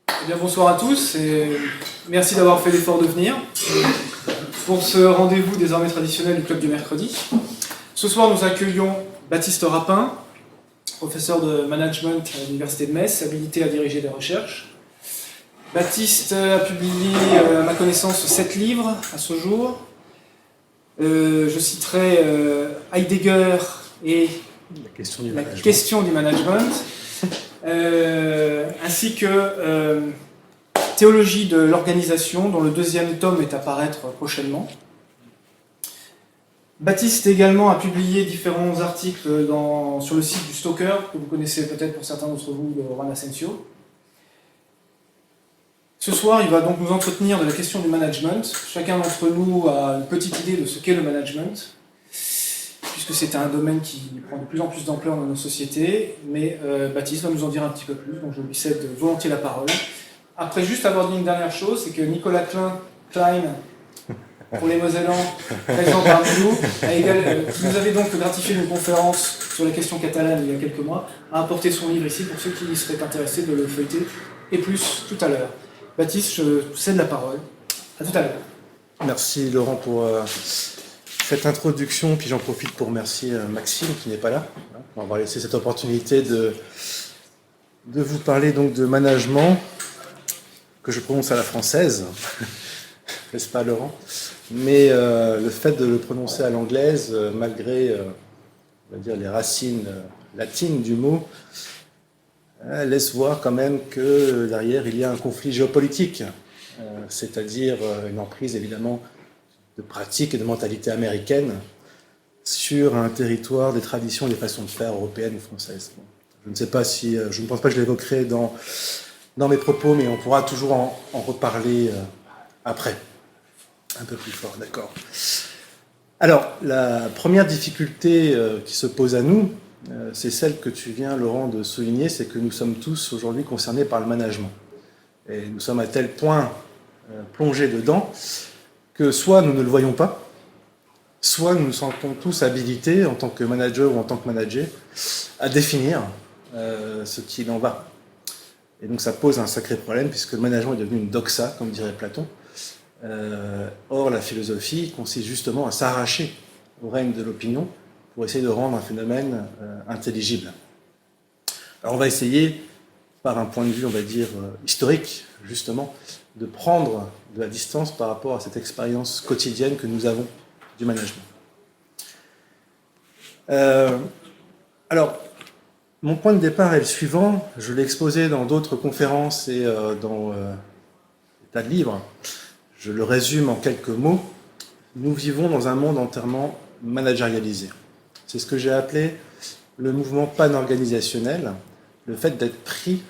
Eh bien, bonsoir à tous et merci d'avoir fait l'effort de venir pour ce rendez-vous désormais traditionnel du Club du mercredi. Ce soir, nous accueillons Baptiste Rapin, professeur de management à l'Université de Metz, habilité à diriger des recherches. Baptiste a publié, à ma connaissance, 7 livres à ce jour. Je citerai Heidegger et la question du management. Ainsi que Théologie de l'organisation, dont le 2e tome est à paraître prochainement. Baptiste également a publié différents articles sur le site du Stalker, que vous connaissez peut-être pour certains d'entre vous, de Juan Asensio. Ce soir, il va donc nous entretenir de la question du management. Chacun d'entre nous a une petite idée de ce qu'est le management, puisque c'est un domaine qui prend de plus en plus d'ampleur dans nos sociétés, mais Baptiste va nous en dire un petit peu plus, donc je lui cède volontiers la parole. Après, juste avoir dit une dernière chose, c'est que Nicolas Klein, pour les Mosellans, présent parmi nous, qui nous avait donc gratifié une conférence sur la question catalane il y a quelques mois, a apporté son livre ici pour ceux qui seraient intéressés de le feuilleter, et plus tout à l'heure. Baptiste, je cède la parole. À tout à l'heure. Merci Laurent pour cette introduction, puis j'en profite pour remercier Maxime qui n'est pas là. On va laisser cette opportunité de vous parler donc de management, que je prononce à la française, n'est-ce pas Laurent? Mais le fait de le prononcer à l'anglaise, malgré on va dire les racines latines du mot, laisse voir quand même que derrière il y a un conflit géopolitique, c'est-à-dire une emprise évidemment de pratiques et de mentalités américaines sur un territoire des traditions et des façons de faire européennes ou françaises. Je ne sais pas si, je ne pense pas que je l'évoquerai dans mes propos, mais on pourra toujours en reparler après. Un peu plus fort, d'accord. Alors, la première difficulté qui se pose à nous, c'est celle que tu viens, Laurent, de souligner, c'est que nous sommes tous aujourd'hui concernés par le management. Et nous sommes à tel point plongés dedans que soit nous ne le voyons pas, soit nous nous sentons tous habilités, en tant que manager ou en tant que manager, à définir ce qu'il en va. Et donc ça pose un sacré problème, puisque le management est devenu une doxa, comme dirait Platon. Or, la philosophie consiste justement à s'arracher au règne de l'opinion pour essayer de rendre un phénomène intelligible. Alors on va essayer, par un point de vue, on va dire, historique, justement, de prendre de la distance par rapport à cette expérience quotidienne que nous avons du management. Alors, mon point de départ est le suivant, je l'ai exposé dans d'autres conférences et dans des tas de livres. Je le résume en quelques mots. Nous vivons dans un monde entièrement managérialisé. C'est ce que j'ai appelé le mouvement pan-organisationnel, le fait d'être pris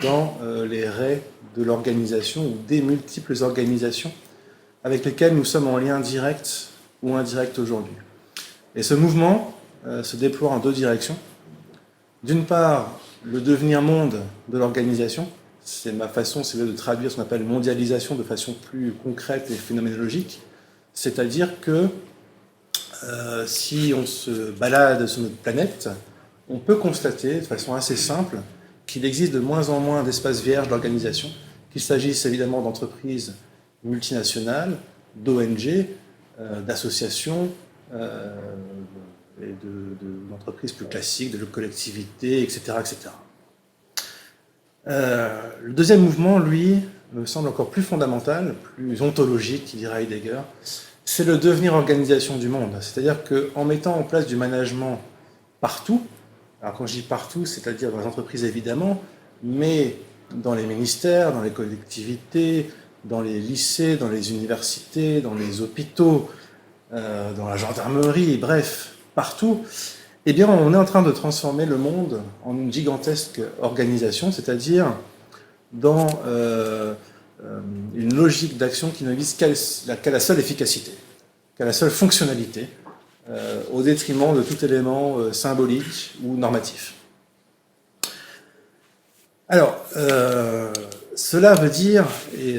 dans les raies de l'organisation ou des multiples organisations avec lesquelles nous sommes en lien direct ou indirect aujourd'hui. Et ce mouvement se déploie en 2 directions. D'une part, le devenir monde de l'organisation, c'est ma façon, c'est de traduire ce qu'on appelle mondialisation de façon plus concrète et phénoménologique, c'est-à-dire que si on se balade sur notre planète, on peut constater de façon assez simple qu'il existe de moins en moins d'espaces vierges d'organisation, qu'il s'agisse évidemment d'entreprises multinationales, d'ONG, d'associations, et d'entreprises plus classiques, de collectivités, etc. etc. Le deuxième mouvement, lui, me semble encore plus fondamental, plus ontologique, dirait Heidegger, c'est le devenir organisation du monde. C'est-à-dire qu'en mettant en place du management partout, alors quand je dis partout, c'est-à-dire dans les entreprises évidemment, mais dans les ministères, dans les collectivités, dans les lycées, dans les universités, dans les hôpitaux, dans la gendarmerie, bref, partout, eh bien, on est en train de transformer le monde en une gigantesque organisation, c'est-à-dire dans une logique d'action qui ne vise qu'à la seule efficacité, qu'à la seule fonctionnalité, au détriment de tout élément symbolique ou normatif. Alors, cela veut dire, et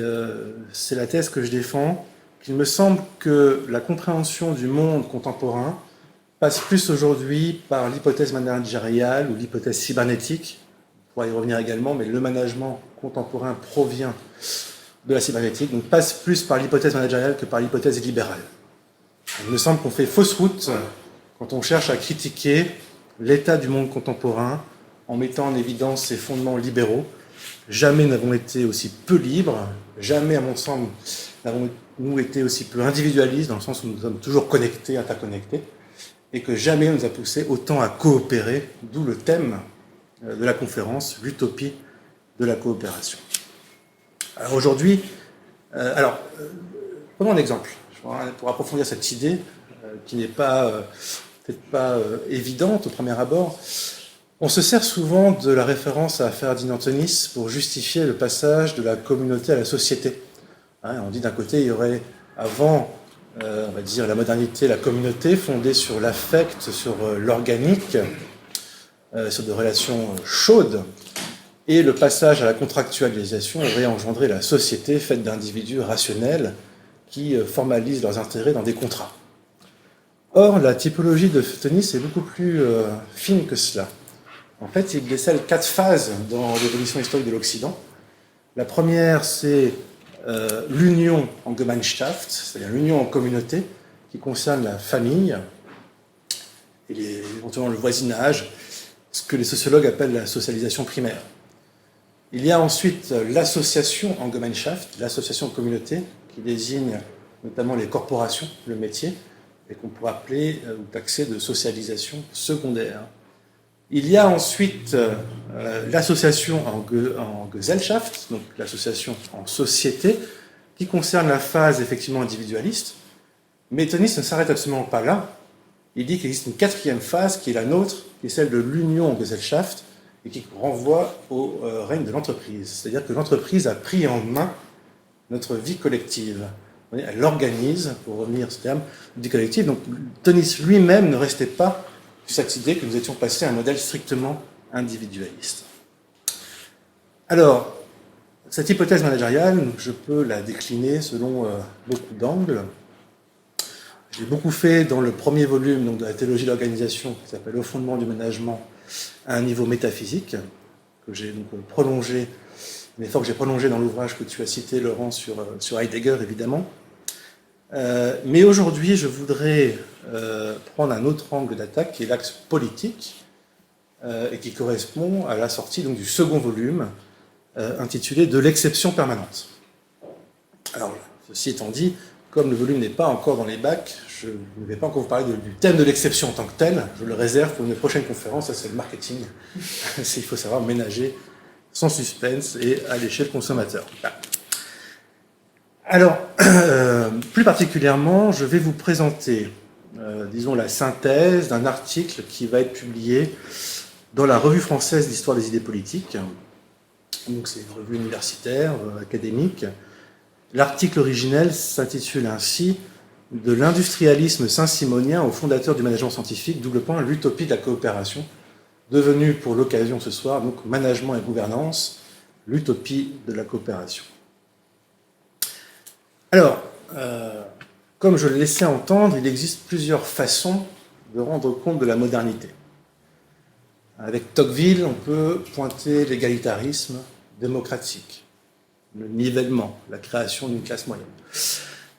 c'est la thèse que je défends, qu'il me semble que la compréhension du monde contemporain passe plus aujourd'hui par l'hypothèse managériale ou l'hypothèse cybernétique, pourra y revenir également, mais le management contemporain provient de la cybernétique, donc passe plus par l'hypothèse managériale que par l'hypothèse libérale. Il me semble qu'on fait fausse route quand on cherche à critiquer l'état du monde contemporain en mettant en évidence ses fondements libéraux. Jamais n'avons été aussi peu libres, jamais, à mon sens, n'avons-nous été aussi peu individualistes, dans le sens où nous sommes toujours connectés, interconnectés, et que jamais on nous a poussé autant à coopérer, d'où le thème de la conférence, l'utopie de la coopération. Alors aujourd'hui, prenons un exemple, pour approfondir cette idée, qui n'est peut-être pas évidente au premier abord. On se sert souvent de la référence à Ferdinand Tönnies pour justifier le passage de la communauté à la société. On dit d'un côté, il y aurait avant, on va dire, la modernité, la communauté fondée sur l'affect, sur l'organique, sur des relations chaudes, et le passage à la contractualisation aurait engendré la société faite d'individus rationnels qui formalisent leurs intérêts dans des contrats. Or, la typologie de Tönnies est beaucoup plus fine que cela. En fait, il décèle 4 phases dans l'évolution historique de l'Occident. La première, c'est l'union en Gemeinschaft, c'est-à-dire l'union en communauté, qui concerne la famille et éventuellement le voisinage, ce que les sociologues appellent la socialisation primaire. Il y a ensuite l'association en Gemeinschaft, l'association en communauté, qui désigne notamment les corporations, le métier, et qu'on pourrait appeler ou taxer de socialisation secondaire. Il y a ensuite l'association en Gesellschaft, donc l'association en société, qui concerne la phase effectivement individualiste. Mais Tönnies ne s'arrête absolument pas là. Il dit qu'il existe une 4e phase qui est la nôtre, qui est celle de l'union en Gesellschaft, et qui renvoie au règne de l'entreprise. C'est-à-dire que l'entreprise a pris en main notre vie collective. Elle l'organise, pour revenir à ce terme, vie collective. Donc Tönnies lui-même ne restait pas sur cette idée que nous étions passés à un modèle strictement individualiste. Alors, cette hypothèse managériale, je peux la décliner selon beaucoup d'angles. J'ai beaucoup fait dans le premier volume donc, de la théologie de l'organisation, qui s'appelle Au fondement du management, à un niveau métaphysique, que j'ai donc prolongé, un effort que j'ai prolongé dans l'ouvrage que tu as cité, Laurent, sur Heidegger, évidemment. Mais aujourd'hui, je voudrais prendre un autre angle d'attaque, qui est l'axe politique, et qui correspond à la sortie donc, du second volume, intitulé « De l'exception permanente ». Alors, ceci étant dit, comme le volume n'est pas encore dans les bacs, je ne vais pas encore vous parler du thème de l'exception en tant que tel, je le réserve pour une prochaine conférence, ça c'est le marketing. Il faut savoir ménager sans suspense et à l'échelle consommateur. Alors, plus particulièrement, je vais vous présenter, disons, la synthèse d'un article qui va être publié dans la Revue française d'histoire des idées politiques. Donc c'est une revue universitaire, académique. L'article originel s'intitule ainsi « De l'industrialisme saint-simonien au fondateur du management scientifique, l'utopie de la coopération », devenu pour l'occasion ce soir, donc management et gouvernance, l'utopie de la coopération. Alors, comme je l'ai laissé entendre, il existe plusieurs façons de rendre compte de la modernité. Avec Tocqueville, on peut pointer l'égalitarisme démocratique, le nivellement, la création d'une classe moyenne.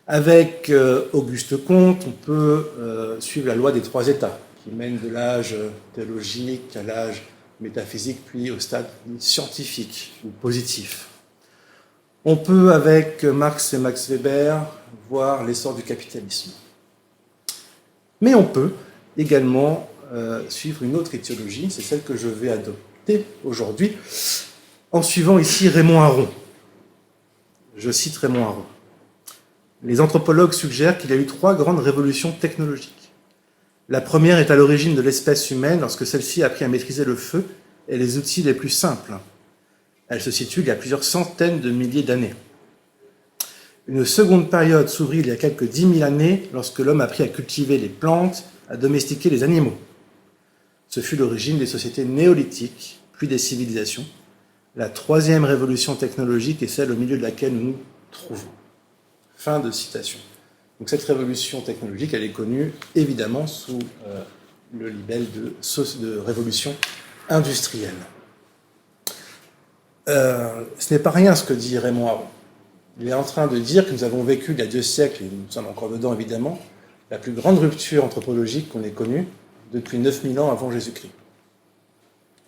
Avec Auguste Comte, on peut suivre la loi des 3 états, qui mène de l'âge théologique à l'âge métaphysique, puis au stade scientifique ou positif. On peut, avec Marx et Max Weber, voir l'essor du capitalisme. Mais on peut également suivre une autre étiologie, c'est celle que je vais adopter aujourd'hui, en suivant ici Raymond Aron. Je cite Raymond Aron. Les anthropologues suggèrent qu'il y a eu 3 grandes révolutions technologiques. La première est à l'origine de l'espèce humaine lorsque celle-ci a appris à maîtriser le feu et les outils les plus simples. Elle se situe il y a plusieurs centaines de milliers d'années. Une seconde période s'ouvrit il y a quelques 10 000 années lorsque l'homme a appris à cultiver les plantes, à domestiquer les animaux. Ce fut l'origine des sociétés néolithiques, puis des civilisations. La 3e révolution technologique est celle au milieu de laquelle nous nous trouvons. Fin de citation. Donc cette révolution technologique, elle est connue évidemment sous le libelle de révolution industrielle. Ce n'est pas rien ce que dit Raymond Aron. Il est en train de dire que nous avons vécu il y a 2 siècles, et nous sommes encore dedans évidemment, la plus grande rupture anthropologique qu'on ait connue depuis 9000 ans avant Jésus-Christ.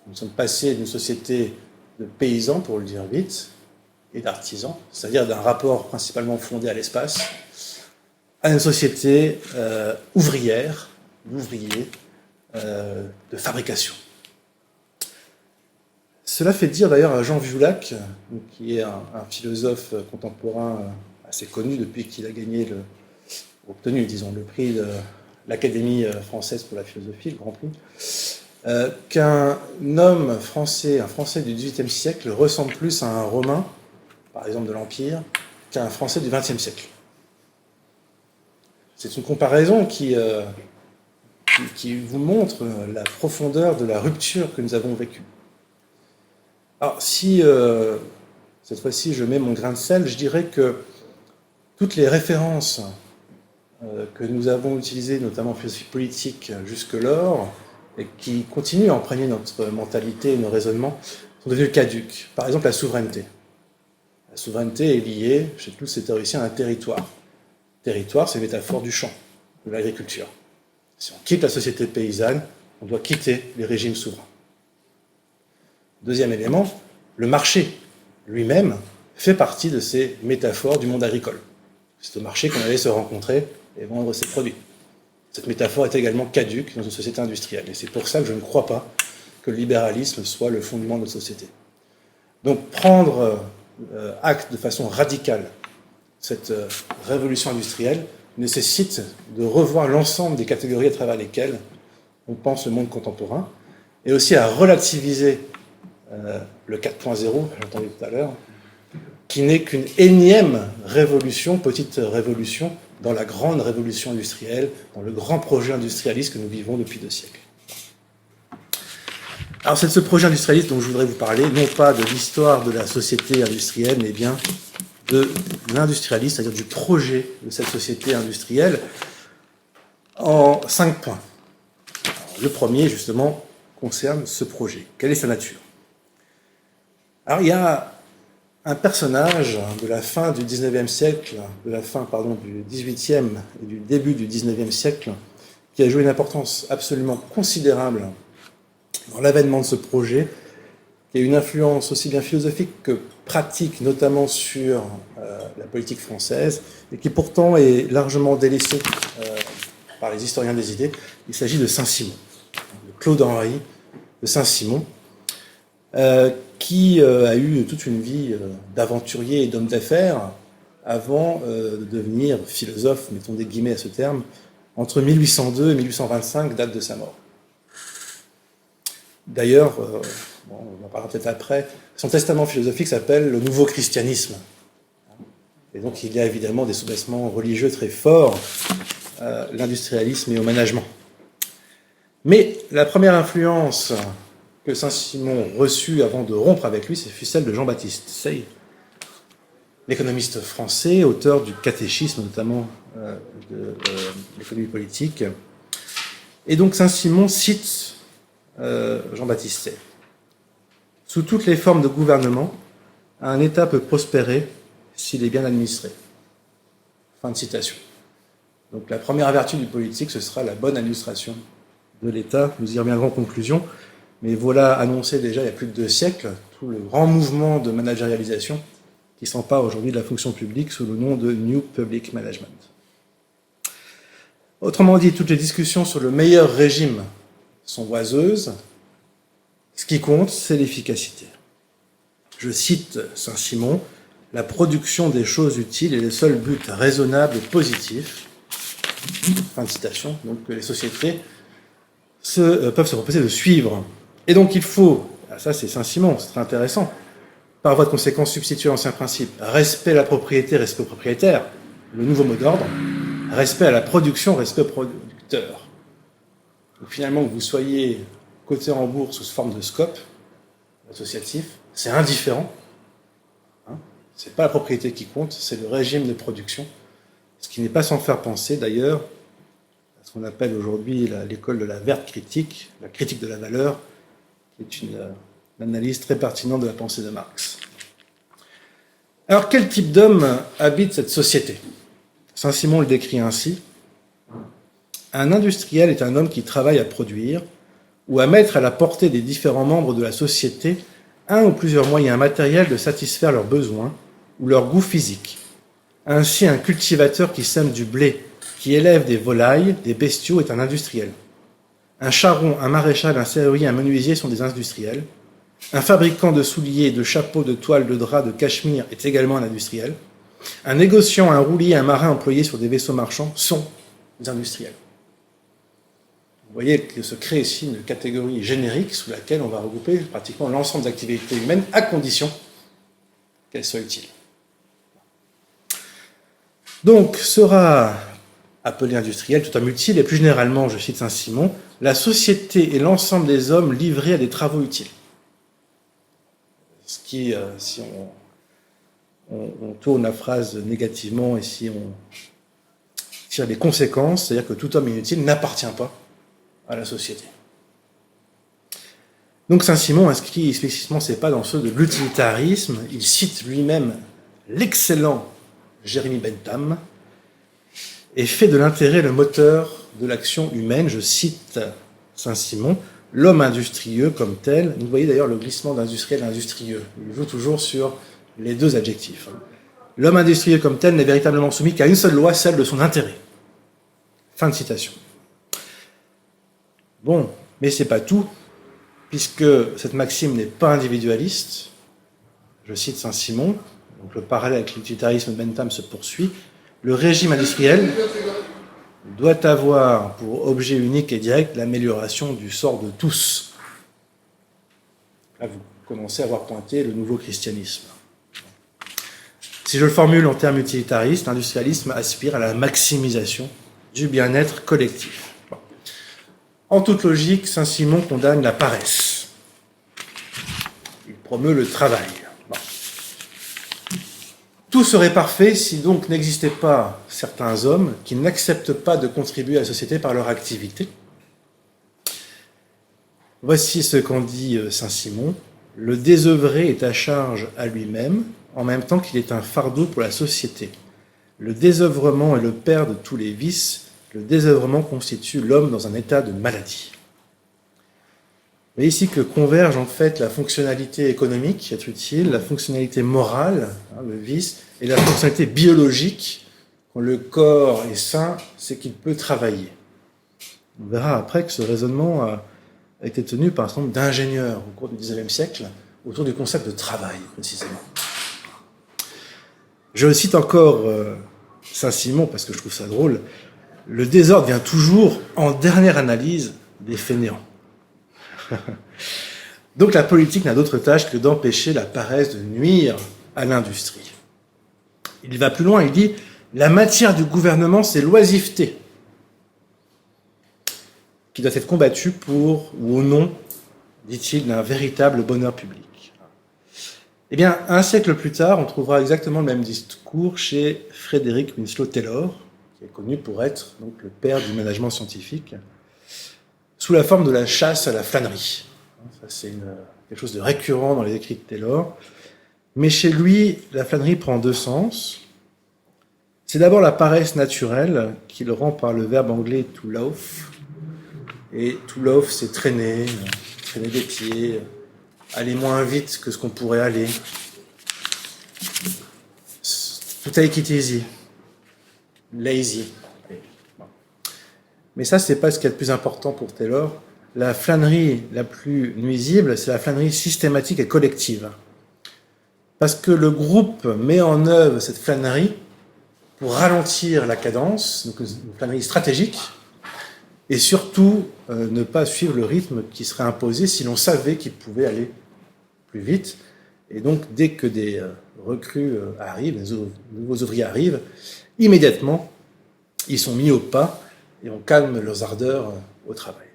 Nous sommes passés d'une société de paysans, pour le dire vite, et d'artisans, c'est-à-dire d'un rapport principalement fondé à l'espace, à une société ouvrière, d'ouvriers, de fabrication. Cela fait dire d'ailleurs à Jean Vioulac, qui est un philosophe contemporain assez connu depuis qu'il a obtenu, disons, le prix de l'Académie française pour la philosophie, le Grand Prix, qu'un homme français, un Français du XVIIIe siècle ressemble plus à un Romain, par exemple de l'Empire, qu'à un Français du XXe siècle. C'est une comparaison qui vous montre la profondeur de la rupture que nous avons vécue. Alors, si cette fois-ci je mets mon grain de sel, je dirais que toutes les références que nous avons utilisées, notamment en philosophie politique jusque-lors, et qui continuent à imprégner notre mentalité et nos raisonnements, sont devenues caduques. Par exemple, la souveraineté. La souveraineté est liée, chez tous ces théoriciens, à un territoire. Territoire, c'est une métaphore du champ, de l'agriculture. Si on quitte la société paysanne, on doit quitter les régimes souverains. Deuxième élément, le marché lui-même fait partie de ces métaphores du monde agricole. C'est au marché qu'on allait se rencontrer et vendre ses produits. Cette métaphore est également caduque dans une société industrielle. Et c'est pour ça que je ne crois pas que le libéralisme soit le fondement de notre société. Donc prendre acte de façon radicale cette révolution industrielle nécessite de revoir l'ensemble des catégories à travers lesquelles on pense le monde contemporain, et aussi à relativiser le 4.0, j'ai entendu tout à l'heure, qui n'est qu'une énième révolution, petite révolution, dans la grande révolution industrielle, dans le grand projet industrialiste que nous vivons depuis 2 siècles. Alors c'est de ce projet industrialiste dont je voudrais vous parler, non pas de l'histoire de la société industrielle, mais bien de l'industrialisme, c'est-à-dire du projet de cette société industrielle, en 5 points. Alors, le premier, justement, concerne ce projet. Quelle est sa nature? Alors il y a un personnage de la fin du 19e siècle, du 18e et du début du 19e siècle, qui a joué une importance absolument considérable dans l'avènement de ce projet, qui a une influence aussi bien philosophique que pratique, notamment sur la politique française, et qui pourtant est largement délaissé par les historiens des idées. Il s'agit de Saint-Simon, de Claude Henry de Saint-Simon, qui a eu toute une vie d'aventurier et d'homme d'affaires avant de devenir philosophe, mettons des guillemets à ce terme, entre 1802 et 1825, date de sa mort. D'ailleurs, on en parlera peut-être après, son testament philosophique s'appelle le Nouveau Christianisme. Et donc il y a évidemment des sous-bassements religieux très forts à l'industrialisme et au management. Mais la première influence que Saint-Simon reçut avant de rompre avec lui, fut celle de Jean-Baptiste Say, l'économiste français, auteur du catéchisme notamment de l'économie politique. Et donc Saint-Simon cite Jean-Baptiste Say. Sous toutes les formes de gouvernement, un État peut prospérer s'il est bien administré. Fin de citation. Donc la première vertu du politique, ce sera la bonne administration de l'État. Nous y reviendrons en conclusion. Mais voilà annoncé déjà il y a plus de 2 siècles tout le grand mouvement de managérialisation qui s'empare aujourd'hui de la fonction publique sous le nom de New Public Management. Autrement dit, toutes les discussions sur le meilleur régime sont oiseuses. Ce qui compte, c'est l'efficacité. Je cite Saint-Simon, « La production des choses utiles est le seul but raisonnable et positif. » Fin de citation. Donc que les sociétés peuvent se proposer de suivre. Et donc il faut, ça c'est Saint-Simon, c'est très intéressant, par voie de conséquence substituer l'ancien principe, respect à la propriété, respect au propriétaire, le nouveau mot d'ordre, respect à la production, respect au producteur. Donc finalement, que vous soyez coté en bourse sous forme de scope associatif, c'est indifférent. C'est pas la propriété qui compte, c'est le régime de production. Ce qui n'est pas sans faire penser d'ailleurs à ce qu'on appelle aujourd'hui l'école de la verte critique, la critique de la valeur, qui est une l'analyse très pertinente de la pensée de Marx. Alors, quel type d'homme habite cette société? Saint-Simon le décrit ainsi. Un industriel est un homme qui travaille à produire ou à mettre à la portée des différents membres de la société un ou plusieurs moyens matériels de satisfaire leurs besoins ou leurs goûts physiques. Ainsi, un cultivateur qui sème du blé, qui élève des volailles, des bestiaux, est un industriel. Un charron, un maréchal, un serrurier, un menuisier sont des industriels. Un fabricant de souliers, de chapeaux, de toiles, de draps, de cachemire est également un industriel. Un négociant, un roulier, un marin employés sur des vaisseaux marchands sont des industriels. Vous voyez que se crée ici une catégorie générique sous laquelle on va regrouper pratiquement l'ensemble des activités humaines à condition qu'elles soient utiles. Donc, sera appelé industriel tout homme utile, et plus généralement, je cite Saint-Simon, la société et l'ensemble des hommes livrés à des travaux utiles. Ce qui, si on tourne la phrase négativement et si on tire les conséquences, c'est-à-dire que tout homme inutile n'appartient pas à la société. Donc Saint-Simon inscrit explicitement ses pas dans ceux de l'utilitarisme. Il cite lui-même l'excellent Jérémie Bentham et fait de l'intérêt le moteur de l'action humaine. Je cite Saint-Simon, l'homme industrieux comme tel. Vous voyez d'ailleurs le glissement d'industriel à industrieux. Il joue toujours sur les deux adjectifs. L'homme industrieux comme tel n'est véritablement soumis qu'à une seule loi, celle de son intérêt. Fin de citation. Bon, mais c'est pas tout, puisque cette maxime n'est pas individualiste. Je cite Saint-Simon, donc le parallèle avec l'utilitarisme de Bentham se poursuit. Le régime industriel doit avoir pour objet unique et direct l'amélioration du sort de tous. Là, vous commencez à voir pointer le nouveau christianisme. Si je le formule en termes utilitaristes, l'industrialisme aspire à la maximisation du bien-être collectif. En toute logique, Saint-Simon condamne la paresse. Il promeut le travail. Bon. Tout serait parfait si donc n'existaient pas certains hommes qui n'acceptent pas de contribuer à la société par leur activité. Voici ce qu'en dit Saint-Simon. Le désœuvré est à charge à lui-même, en même temps qu'il est un fardeau pour la société. Le désœuvrement est le père de tous les vices. Le désœuvrement constitue l'homme dans un état de maladie. Vous voyez ici que convergent en fait la fonctionnalité économique, être utile, la fonctionnalité morale, le vice, et la fonctionnalité biologique. Quand le corps est sain, c'est qu'il peut travailler. On verra après que ce raisonnement a été tenu par un certain nombre d'ingénieurs au cours du XIXe siècle autour du concept de travail, précisément. Je cite encore Saint-Simon parce que je trouve ça drôle. Le désordre vient toujours, en dernière analyse, des fainéants. Donc la politique n'a d'autre tâche que d'empêcher la paresse de nuire à l'industrie. Il va plus loin, il dit « La matière du gouvernement, c'est l'oisiveté, qui doit être combattue pour ou au nom, dit-il, d'un véritable bonheur public. » Eh bien, un siècle plus tard, on trouvera exactement le même discours chez Frederick Winslow Taylor, qui est connu pour être donc, le père du management scientifique, sous la forme de la chasse à la flânerie. Ça, c'est quelque chose de récurrent dans les écrits de Taylor. Mais chez lui, la flânerie prend deux sens. C'est d'abord la paresse naturelle qu'il rend par le verbe anglais to loaf. Et to loaf, c'est traîner des pieds, aller moins vite que ce qu'on pourrait aller. To take it easy. Lazy. Mais ça, c'est pas ce qu'il y a de plus important pour Taylor. La flânerie la plus nuisible, c'est la flânerie systématique et collective. Parce que le groupe met en œuvre cette flânerie pour ralentir la cadence, donc une flânerie stratégique, et surtout ne pas suivre le rythme qui serait imposé si l'on savait qu'il pouvait aller plus vite. Et donc, dès que des recrues arrivent, des nouveaux ouvriers arrivent, immédiatement, ils sont mis au pas et on calme leurs ardeurs au travail.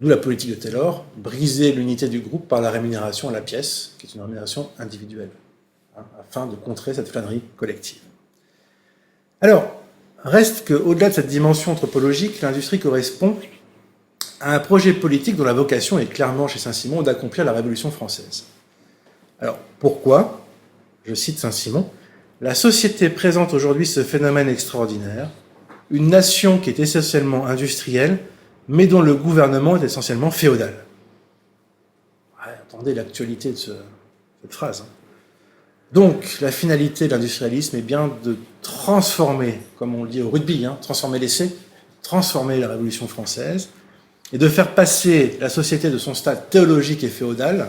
D'où la politique de Taylor, briser l'unité du groupe par la rémunération à la pièce, qui est une rémunération individuelle, afin de contrer cette flânerie collective. Alors, reste qu'au-delà de cette dimension anthropologique, l'industrie correspond à un projet politique dont la vocation est clairement chez Saint-Simon d'accomplir la Révolution française. Alors, pourquoi ? Je cite Saint-Simon, « La société présente aujourd'hui ce phénomène extraordinaire, une nation qui est essentiellement industrielle, mais dont le gouvernement est essentiellement féodal. » Ouais, attendez l'actualité de cette phrase. Donc, la finalité de l'industrialisme est bien de transformer, comme on le dit au rugby, transformer l'essai, transformer la Révolution française, et de faire passer la société de son stade théologique et féodal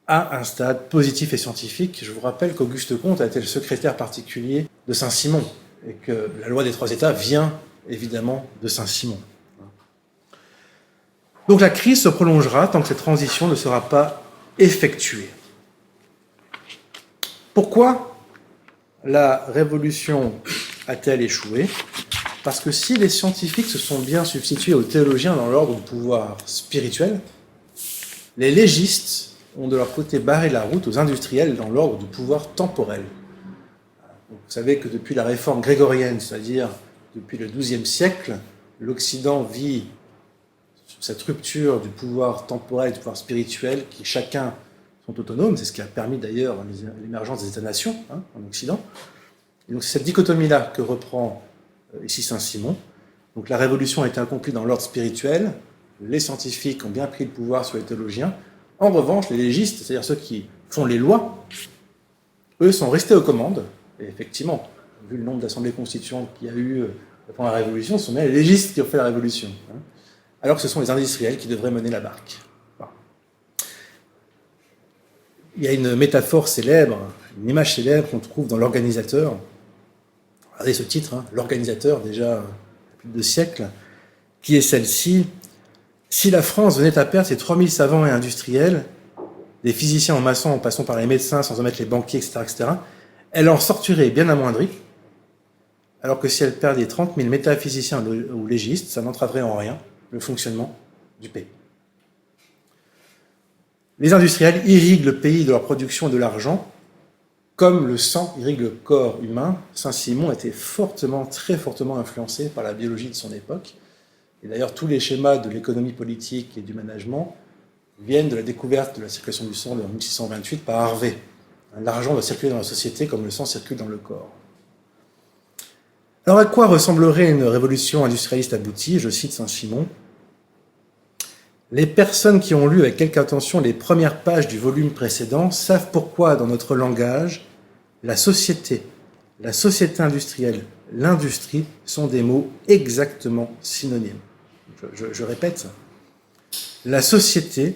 à un stade positif et scientifique. Je vous rappelle qu'Auguste Comte a été le secrétaire particulier de Saint-Simon, et que la loi des 3 États vient évidemment de Saint-Simon. Donc la crise se prolongera tant que cette transition ne sera pas effectuée. Pourquoi la révolution a-t-elle échoué ? Parce que si les scientifiques se sont bien substitués aux théologiens dans l'ordre du pouvoir spirituel, les légistes ont de leur côté barré la route aux industriels dans l'ordre du pouvoir temporel. Vous savez que depuis la réforme grégorienne, c'est-à-dire depuis le XIIe siècle, l'Occident vit cette rupture du pouvoir temporel et du pouvoir spirituel qui chacun sont autonomes. C'est ce qui a permis d'ailleurs l'émergence des États-nations en Occident. Et donc c'est cette dichotomie-là que reprend ici Saint-Simon. Donc la révolution a été accomplie dans l'ordre spirituel, les scientifiques ont bien pris le pouvoir sur les théologiens. En revanche, les légistes, c'est-à-dire ceux qui font les lois, eux sont restés aux commandes. Et effectivement, vu le nombre d'assemblées constituantes qu'il y a eu pendant la Révolution, ce sont bien les légistes qui ont fait la Révolution. Alors que ce sont les industriels qui devraient mener la barque. Voilà. Il y a une métaphore célèbre, une image célèbre qu'on trouve dans l'Organisateur. Regardez ce titre, l'Organisateur, déjà plus de 2 siècles, qui est celle-ci. Si la France venait à perdre ses 3000 savants et industriels, des physiciens en maçons en passant par les médecins, sans omettre les banquiers, etc., elle en sortirait bien amoindrie, alors que si elle perdait 30 000 métaphysiciens ou légistes, ça n'entraverait en rien le fonctionnement du pays. Les industriels irriguent le pays de leur production et de l'argent, comme le sang irrigue le corps humain. Saint-Simon était fortement, très fortement influencé par la biologie de son époque. Et d'ailleurs, tous les schémas de l'économie politique et du management viennent de la découverte de la circulation du sang en 1628 par Harvey. L'argent doit circuler dans la société comme le sang circule dans le corps. Alors à quoi ressemblerait une révolution industrialiste aboutie ? Je cite Saint-Simon. Les personnes qui ont lu avec quelque attention les premières pages du volume précédent savent pourquoi, dans notre langage, la société industrielle, l'industrie sont des mots exactement synonymes. Je répète, la société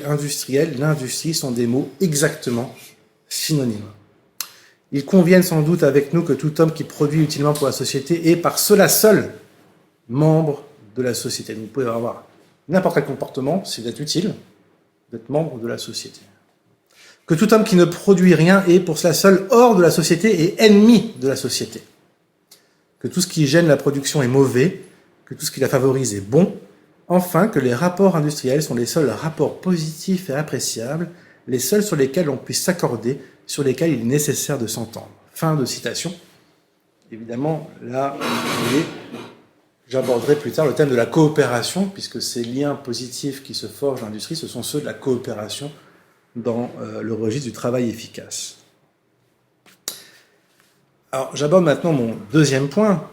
industrielle, l'industrie sont des mots exactement synonymes. Ils conviennent sans doute avec nous que tout homme qui produit utilement pour la société est par cela seul membre de la société. Vous pouvez avoir n'importe quel comportement, c'est d'être utile, d'être membre de la société. Que tout homme qui ne produit rien est pour cela seul hors de la société et ennemi de la société. Que tout ce qui gêne la production est mauvais, que tout ce qui la favorise est bon. Enfin, que les rapports industriels sont les seuls rapports positifs et appréciables, les seuls sur lesquels on puisse s'accorder, sur lesquels il est nécessaire de s'entendre. Fin de citation. Évidemment, là, j'aborderai plus tard le thème de la coopération, puisque ces liens positifs qui se forgent dans l'industrie, ce sont ceux de la coopération dans le registre du travail efficace. Alors, j'aborde maintenant mon deuxième point,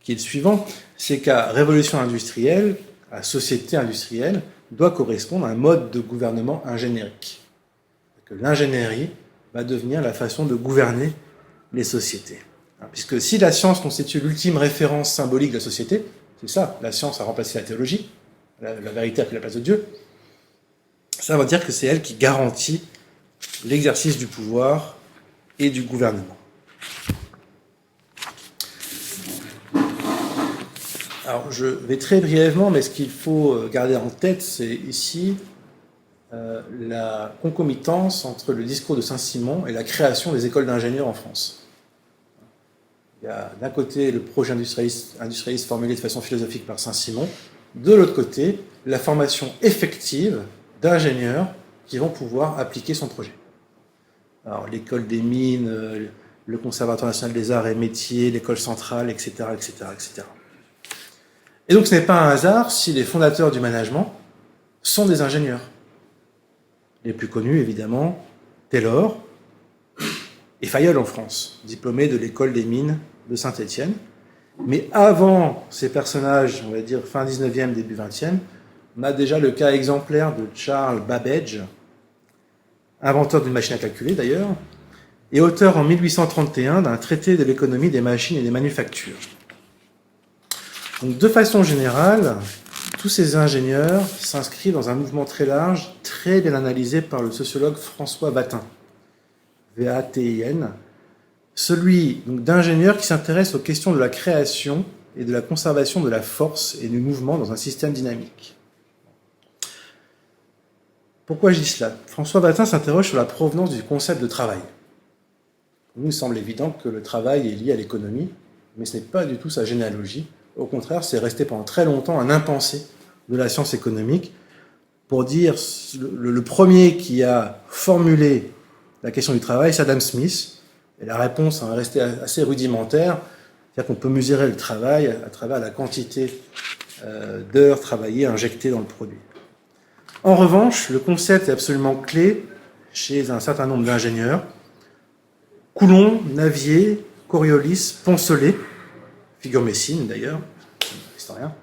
qui est le suivant, c'est qu'à révolution industrielle, à société industrielle, doit correspondre à un mode de gouvernement ingénierique. Que l'ingénierie va devenir la façon de gouverner les sociétés. Puisque si la science constitue l'ultime référence symbolique de la société, c'est ça, la science a remplacé la théologie, la vérité a pris la place de Dieu, ça veut dire que c'est elle qui garantit l'exercice du pouvoir et du gouvernement. Alors, je vais très brièvement, mais ce qu'il faut garder en tête, c'est ici la concomitance entre le discours de Saint-Simon et la création des écoles d'ingénieurs en France. Il y a d'un côté le projet industrialiste formulé de façon philosophique par Saint-Simon, de l'autre côté, la formation effective d'ingénieurs qui vont pouvoir appliquer son projet. Alors, l'école des mines, le Conservatoire national des arts et métiers, l'école centrale, etc., etc., etc. Et donc ce n'est pas un hasard si les fondateurs du management sont des ingénieurs. Les plus connus, évidemment, Taylor et Fayol en France, diplômés de l'école des mines de Saint-Étienne. Mais avant ces personnages, on va dire fin 19e, début 20e, on a déjà le cas exemplaire de Charles Babbage, inventeur d'une machine à calculer d'ailleurs, et auteur en 1831 d'un traité de l'économie des machines et des manufactures. Donc, de façon générale, tous ces ingénieurs s'inscrivent dans un mouvement très large, très bien analysé par le sociologue François Vatin, V-A-T-I-N, celui d'ingénieurs qui s'intéressent aux questions de la création et de la conservation de la force et du mouvement dans un système dynamique. Pourquoi je dis cela? François Vatin s'interroge sur la provenance du concept de travail. Pour nous, il semble évident que le travail est lié à l'économie, mais ce n'est pas du tout sa généalogie. Au contraire, c'est resté pendant très longtemps un impensé de la science économique. Pour dire, le premier qui a formulé la question du travail, c'est Adam Smith. Et la réponse est restée assez rudimentaire, c'est-à-dire qu'on peut mesurer le travail à travers la quantité d'heures travaillées injectées dans le produit. En revanche, le concept est absolument clé chez un certain nombre d'ingénieurs. Coulomb, Navier, Coriolis, Poncelet, figure Messine d'ailleurs, historien,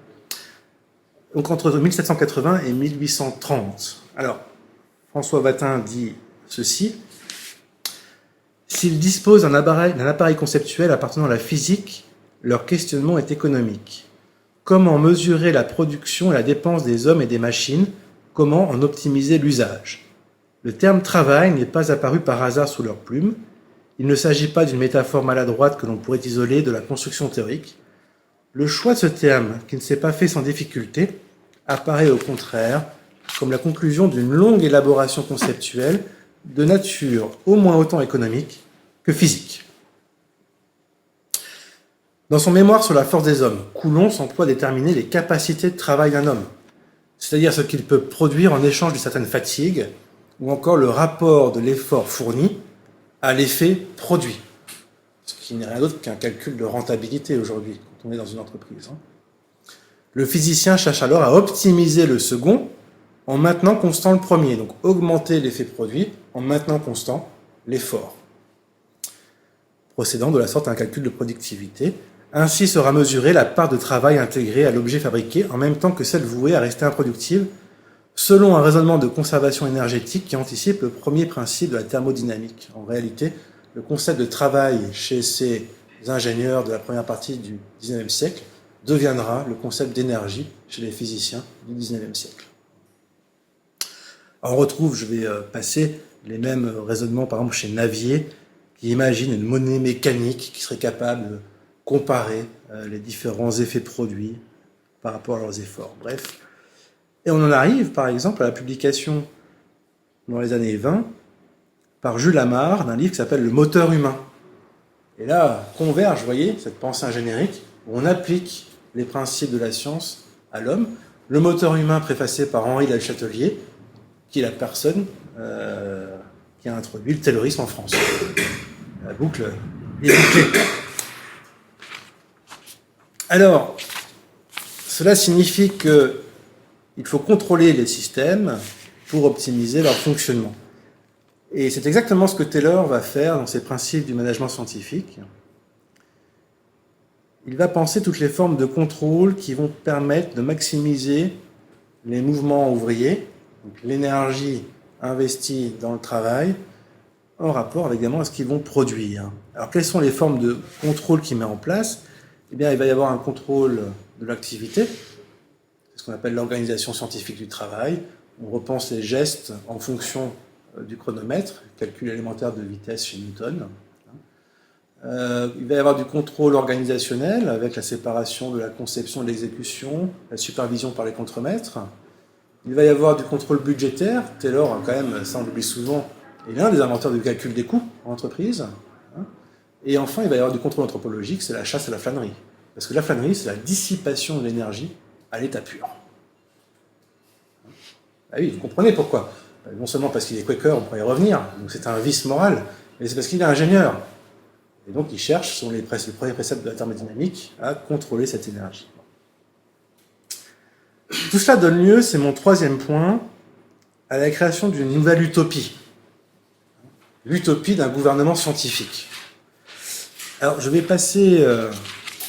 donc entre 1780 et 1830. Alors, François Vatin dit ceci: s'ils disposent d'un appareil conceptuel appartenant à la physique, leur questionnement est économique. Comment mesurer la production et la dépense des hommes et des machines? Comment en optimiser l'usage? Le terme travail n'est pas apparu par hasard sous leur plume. Il ne s'agit pas d'une métaphore maladroite que l'on pourrait isoler de la construction théorique. Le choix de ce terme, qui ne s'est pas fait sans difficulté, apparaît au contraire comme la conclusion d'une longue élaboration conceptuelle de nature au moins autant économique que physique. Dans son mémoire sur la force des hommes, Coulomb s'emploie à déterminer les capacités de travail d'un homme, c'est-à-dire ce qu'il peut produire en échange d'une certaine fatigue, ou encore le rapport de l'effort fourni à l'effet produit, ce qui n'est rien d'autre qu'un calcul de rentabilité aujourd'hui, quand on est dans une entreprise. Le physicien cherche alors à optimiser le second en maintenant constant le premier, donc augmenter l'effet produit en maintenant constant l'effort, procédant de la sorte à un calcul de productivité. Ainsi sera mesurée la part de travail intégrée à l'objet fabriqué en même temps que celle vouée à rester improductive, selon un raisonnement de conservation énergétique qui anticipe le premier principe de la thermodynamique. En réalité, le concept de travail chez ces ingénieurs de la première partie du XIXe siècle deviendra le concept d'énergie chez les physiciens du XIXe siècle. Alors on retrouve, je vais passer les mêmes raisonnements par exemple chez Navier, qui imagine une monnaie mécanique qui serait capable de comparer les différents effets produits par rapport à leurs efforts. Bref. Et on en arrive, par exemple, à la publication dans les années 20 par Jules Ammar d'un livre qui s'appelle « Le moteur humain ». Et là, converge, vous voyez, cette pensée ingéniérique, où on applique les principes de la science à l'homme. Le moteur humain préfacé par Henri Lechatelier, qui est la personne qui a introduit le taylorisme en France. La boucle est bouclée. Alors, cela signifie qu'il faut contrôler les systèmes pour optimiser leur fonctionnement. Et c'est exactement ce que Taylor va faire dans ses principes du management scientifique. Il va penser toutes les formes de contrôle qui vont permettre de maximiser les mouvements ouvriers, donc l'énergie investie dans le travail, en rapport évidemment à ce qu'ils vont produire. Alors, quelles sont les formes de contrôle qu'il met en place? Eh bien, il va y avoir un contrôle de l'activité, c'est ce qu'on appelle l'organisation scientifique du travail. On repense les gestes en fonction du chronomètre, calcul élémentaire de vitesse chez Newton. Il va y avoir du contrôle organisationnel avec la séparation de la conception et de l'exécution, la supervision par les contremaîtres. Il va y avoir du contrôle budgétaire. Taylor, quand même, ça on l'oublie souvent, est l'un des inventeurs du calcul des coûts en entreprise. Et enfin, il va y avoir du contrôle anthropologique, c'est la chasse à la flânerie. Parce que la flânerie, c'est la dissipation de l'énergie à l'état pur. Ah oui, vous comprenez pourquoi. Non seulement parce qu'il est Quaker, on pourrait y revenir, donc c'est un vice moral, mais c'est parce qu'il est ingénieur. Et donc il cherche, selon le premier précepte de la thermodynamique, à contrôler cette énergie. Tout cela donne lieu, c'est mon troisième point, à la création d'une nouvelle utopie. L'utopie d'un gouvernement scientifique. Alors, je vais passer un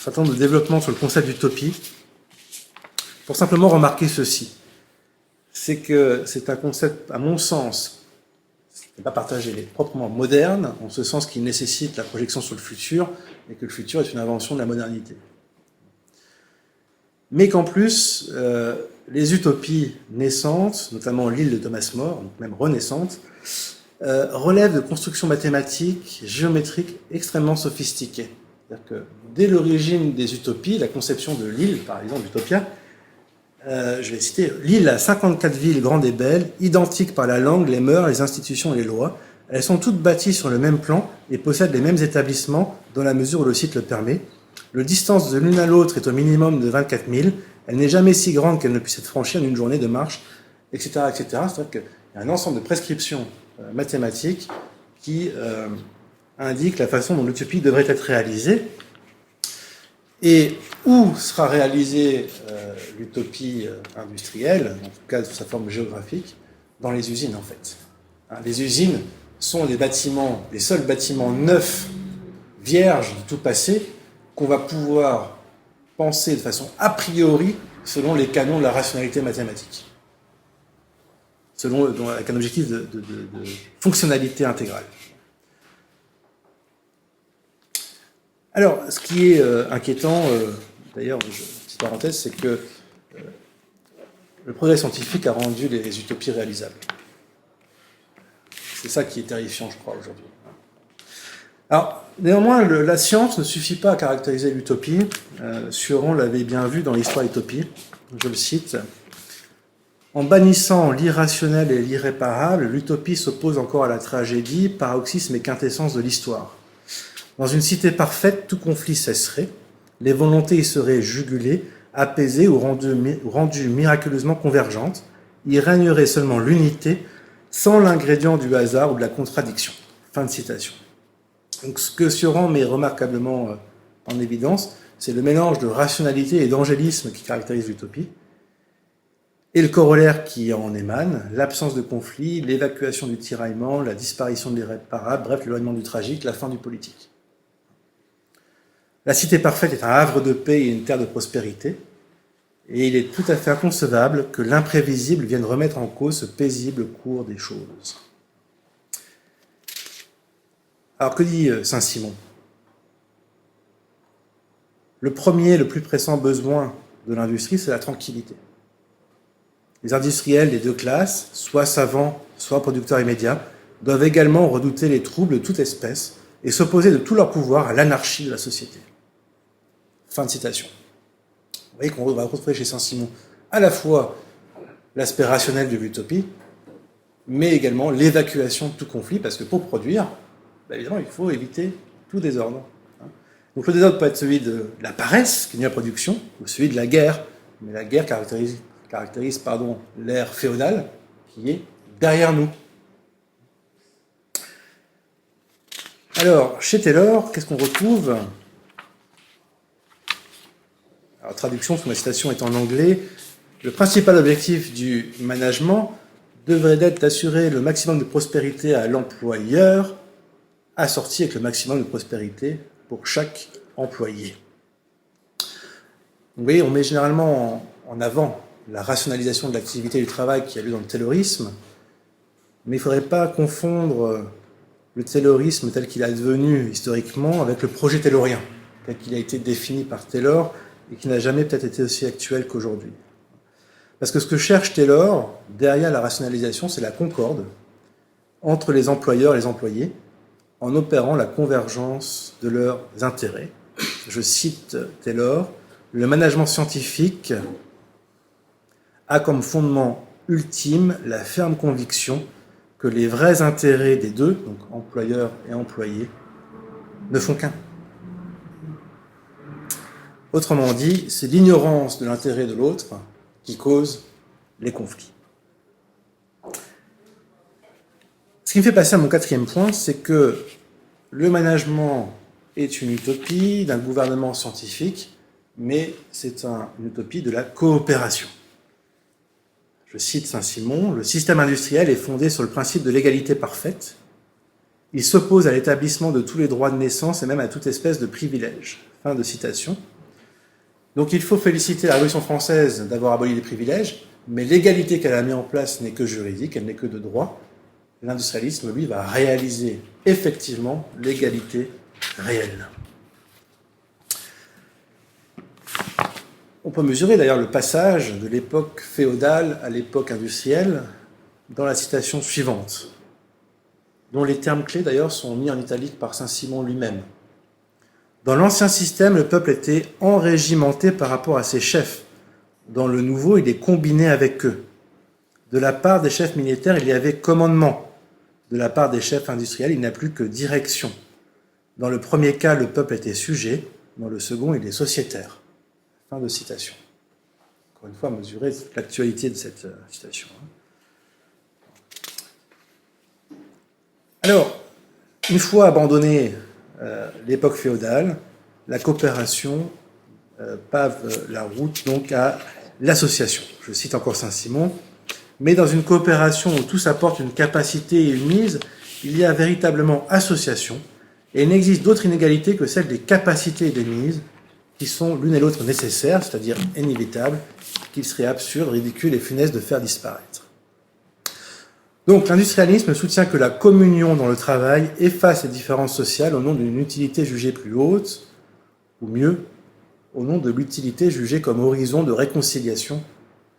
certain nombre de développements sur le concept d'utopie pour simplement remarquer ceci. C'est que c'est un concept, à mon sens, qui n'est pas partagé, il est proprement moderne, en ce sens qu'il nécessite la projection sur le futur, et que le futur est une invention de la modernité. Mais qu'en plus, les utopies naissantes, notamment l'île de Thomas More, donc même renaissantes, relèvent de constructions mathématiques, géométriques extrêmement sophistiquées. C'est-à-dire que dès l'origine des utopies, la conception de l'île, par exemple, Utopia, je vais citer, l'île a 54 villes grandes et belles, identiques par la langue, les mœurs, les institutions et les lois. Elles sont toutes bâties sur le même plan et possèdent les mêmes établissements dans la mesure où le site le permet. La distance de l'une à l'autre est au minimum de 24 000. Elle n'est jamais si grande qu'elle ne puisse être franchie en une journée de marche, etc. etc. C'est-à-dire qu'il y a un ensemble de prescriptions mathématiques qui indiquent la façon dont l'utopie devrait être réalisée. Et où sera réalisée l'utopie industrielle, en tout cas sous sa forme géographique? Dans les usines, en fait. Les usines sont des bâtiments, les seuls bâtiments neufs, vierges de tout passé, qu'on va pouvoir penser de façon a priori selon les canons de la rationalité mathématique. Avec un objectif de fonctionnalité intégrale. Alors, ce qui est inquiétant, d'ailleurs, petite parenthèse, c'est que le progrès scientifique a rendu les utopies réalisables. C'est ça qui est terrifiant, je crois, aujourd'hui. Alors, néanmoins, la science ne suffit pas à caractériser l'utopie. Suron l'avait bien vu dans l'histoire Utopie. Je le cite. En bannissant l'irrationnel et l'irréparable, l'utopie s'oppose encore à la tragédie, paroxysme et quintessence de l'histoire. Dans une cité parfaite, tout conflit cesserait, les volontés y seraient jugulées, apaisées ou rendues miraculeusement convergentes. Il régnerait seulement l'unité, sans l'ingrédient du hasard ou de la contradiction. Fin de citation. Donc, ce que Suron met remarquablement en évidence, c'est le mélange de rationalité et d'angélisme qui caractérise l'utopie, et le corollaire qui en émane, l'absence de conflit, l'évacuation du tiraillement, la disparition de l'irréparable, bref, l'éloignement du tragique, la fin du politique. La cité parfaite est un havre de paix et une terre de prospérité, et il est tout à fait inconcevable que l'imprévisible vienne remettre en cause ce paisible cours des choses. Alors que dit Saint-Simon? Le premier, le plus pressant besoin de l'industrie, c'est la tranquillité. Les industriels des deux classes, soit savants, soit producteurs immédiats, doivent également redouter les troubles de toute espèce et s'opposer de tout leur pouvoir à l'anarchie de la société. Fin de citation. Vous voyez qu'on va retrouver chez Saint-Simon à la fois l'aspect rationnel de l'utopie, mais également l'évacuation de tout conflit, parce que pour produire, évidemment, il faut éviter tout désordre. Donc le désordre peut être celui de la paresse, qui est la production, ou celui de la guerre, mais la guerre caractérise l'ère féodale qui est derrière nous. Alors, chez Taylor, qu'est-ce qu'on retrouve? Alors, traduction, parce que ma citation est en anglais. Le principal objectif du management devrait être d'assurer le maximum de prospérité à l'employeur, assorti avec le maximum de prospérité pour chaque employé. Vous voyez, on met généralement en avant la rationalisation de l'activité du travail qui a lieu dans le taylorisme, mais il ne faudrait pas confondre le taylorisme tel qu'il est devenu historiquement avec le projet taylorien, tel qu'il a été défini par Taylor et qui n'a jamais peut-être été aussi actuel qu'aujourd'hui. Parce que ce que cherche Taylor, derrière la rationalisation, c'est la concorde entre les employeurs et les employés, en opérant la convergence de leurs intérêts. Je cite Taylor, « Le management scientifique a comme fondement ultime la ferme conviction que les vrais intérêts des deux, donc employeurs et employés, ne font qu'un. Autrement dit, c'est l'ignorance de l'intérêt de l'autre qui cause les conflits. » Ce qui me fait passer à mon quatrième point, c'est que le management est une utopie d'un gouvernement scientifique, mais c'est une utopie de la coopération. Je cite Saint-Simon, « Le système industriel est fondé sur le principe de l'égalité parfaite. Il s'oppose à l'établissement de tous les droits de naissance et même à toute espèce de privilège. » Fin de citation. Donc il faut féliciter la Révolution française d'avoir aboli les privilèges, mais l'égalité qu'elle a mis en place n'est que juridique, elle n'est que de droit. L'industrialisme, lui, va réaliser effectivement l'égalité réelle. On peut mesurer d'ailleurs le passage de l'époque féodale à l'époque industrielle dans la citation suivante, dont les termes clés d'ailleurs sont mis en italique par Saint-Simon lui-même. Dans l'ancien système, le peuple était enrégimenté par rapport à ses chefs. Dans le nouveau, il est combiné avec eux. De la part des chefs militaires, il y avait commandement. De la part des chefs industriels, il n'y a plus que direction. Dans le premier cas, le peuple était sujet. Dans le second, il est sociétaire. Fin de citation. Encore une fois, mesurer l'actualité de cette citation. Alors, une fois abandonnée l'époque féodale, la coopération pave la route donc à l'association. Je cite encore Saint-Simon. Mais dans une coopération où tous apportent une capacité et une mise, il y a véritablement association, et il n'existe d'autre inégalité que celle des capacités et des mises, qui sont l'une et l'autre nécessaires, c'est-à-dire inévitables, qu'il serait absurde, ridicule et funeste de faire disparaître. Donc l'industrialisme soutient que la communion dans le travail efface les différences sociales au nom d'une utilité jugée plus haute, ou mieux, au nom de l'utilité jugée comme horizon de réconciliation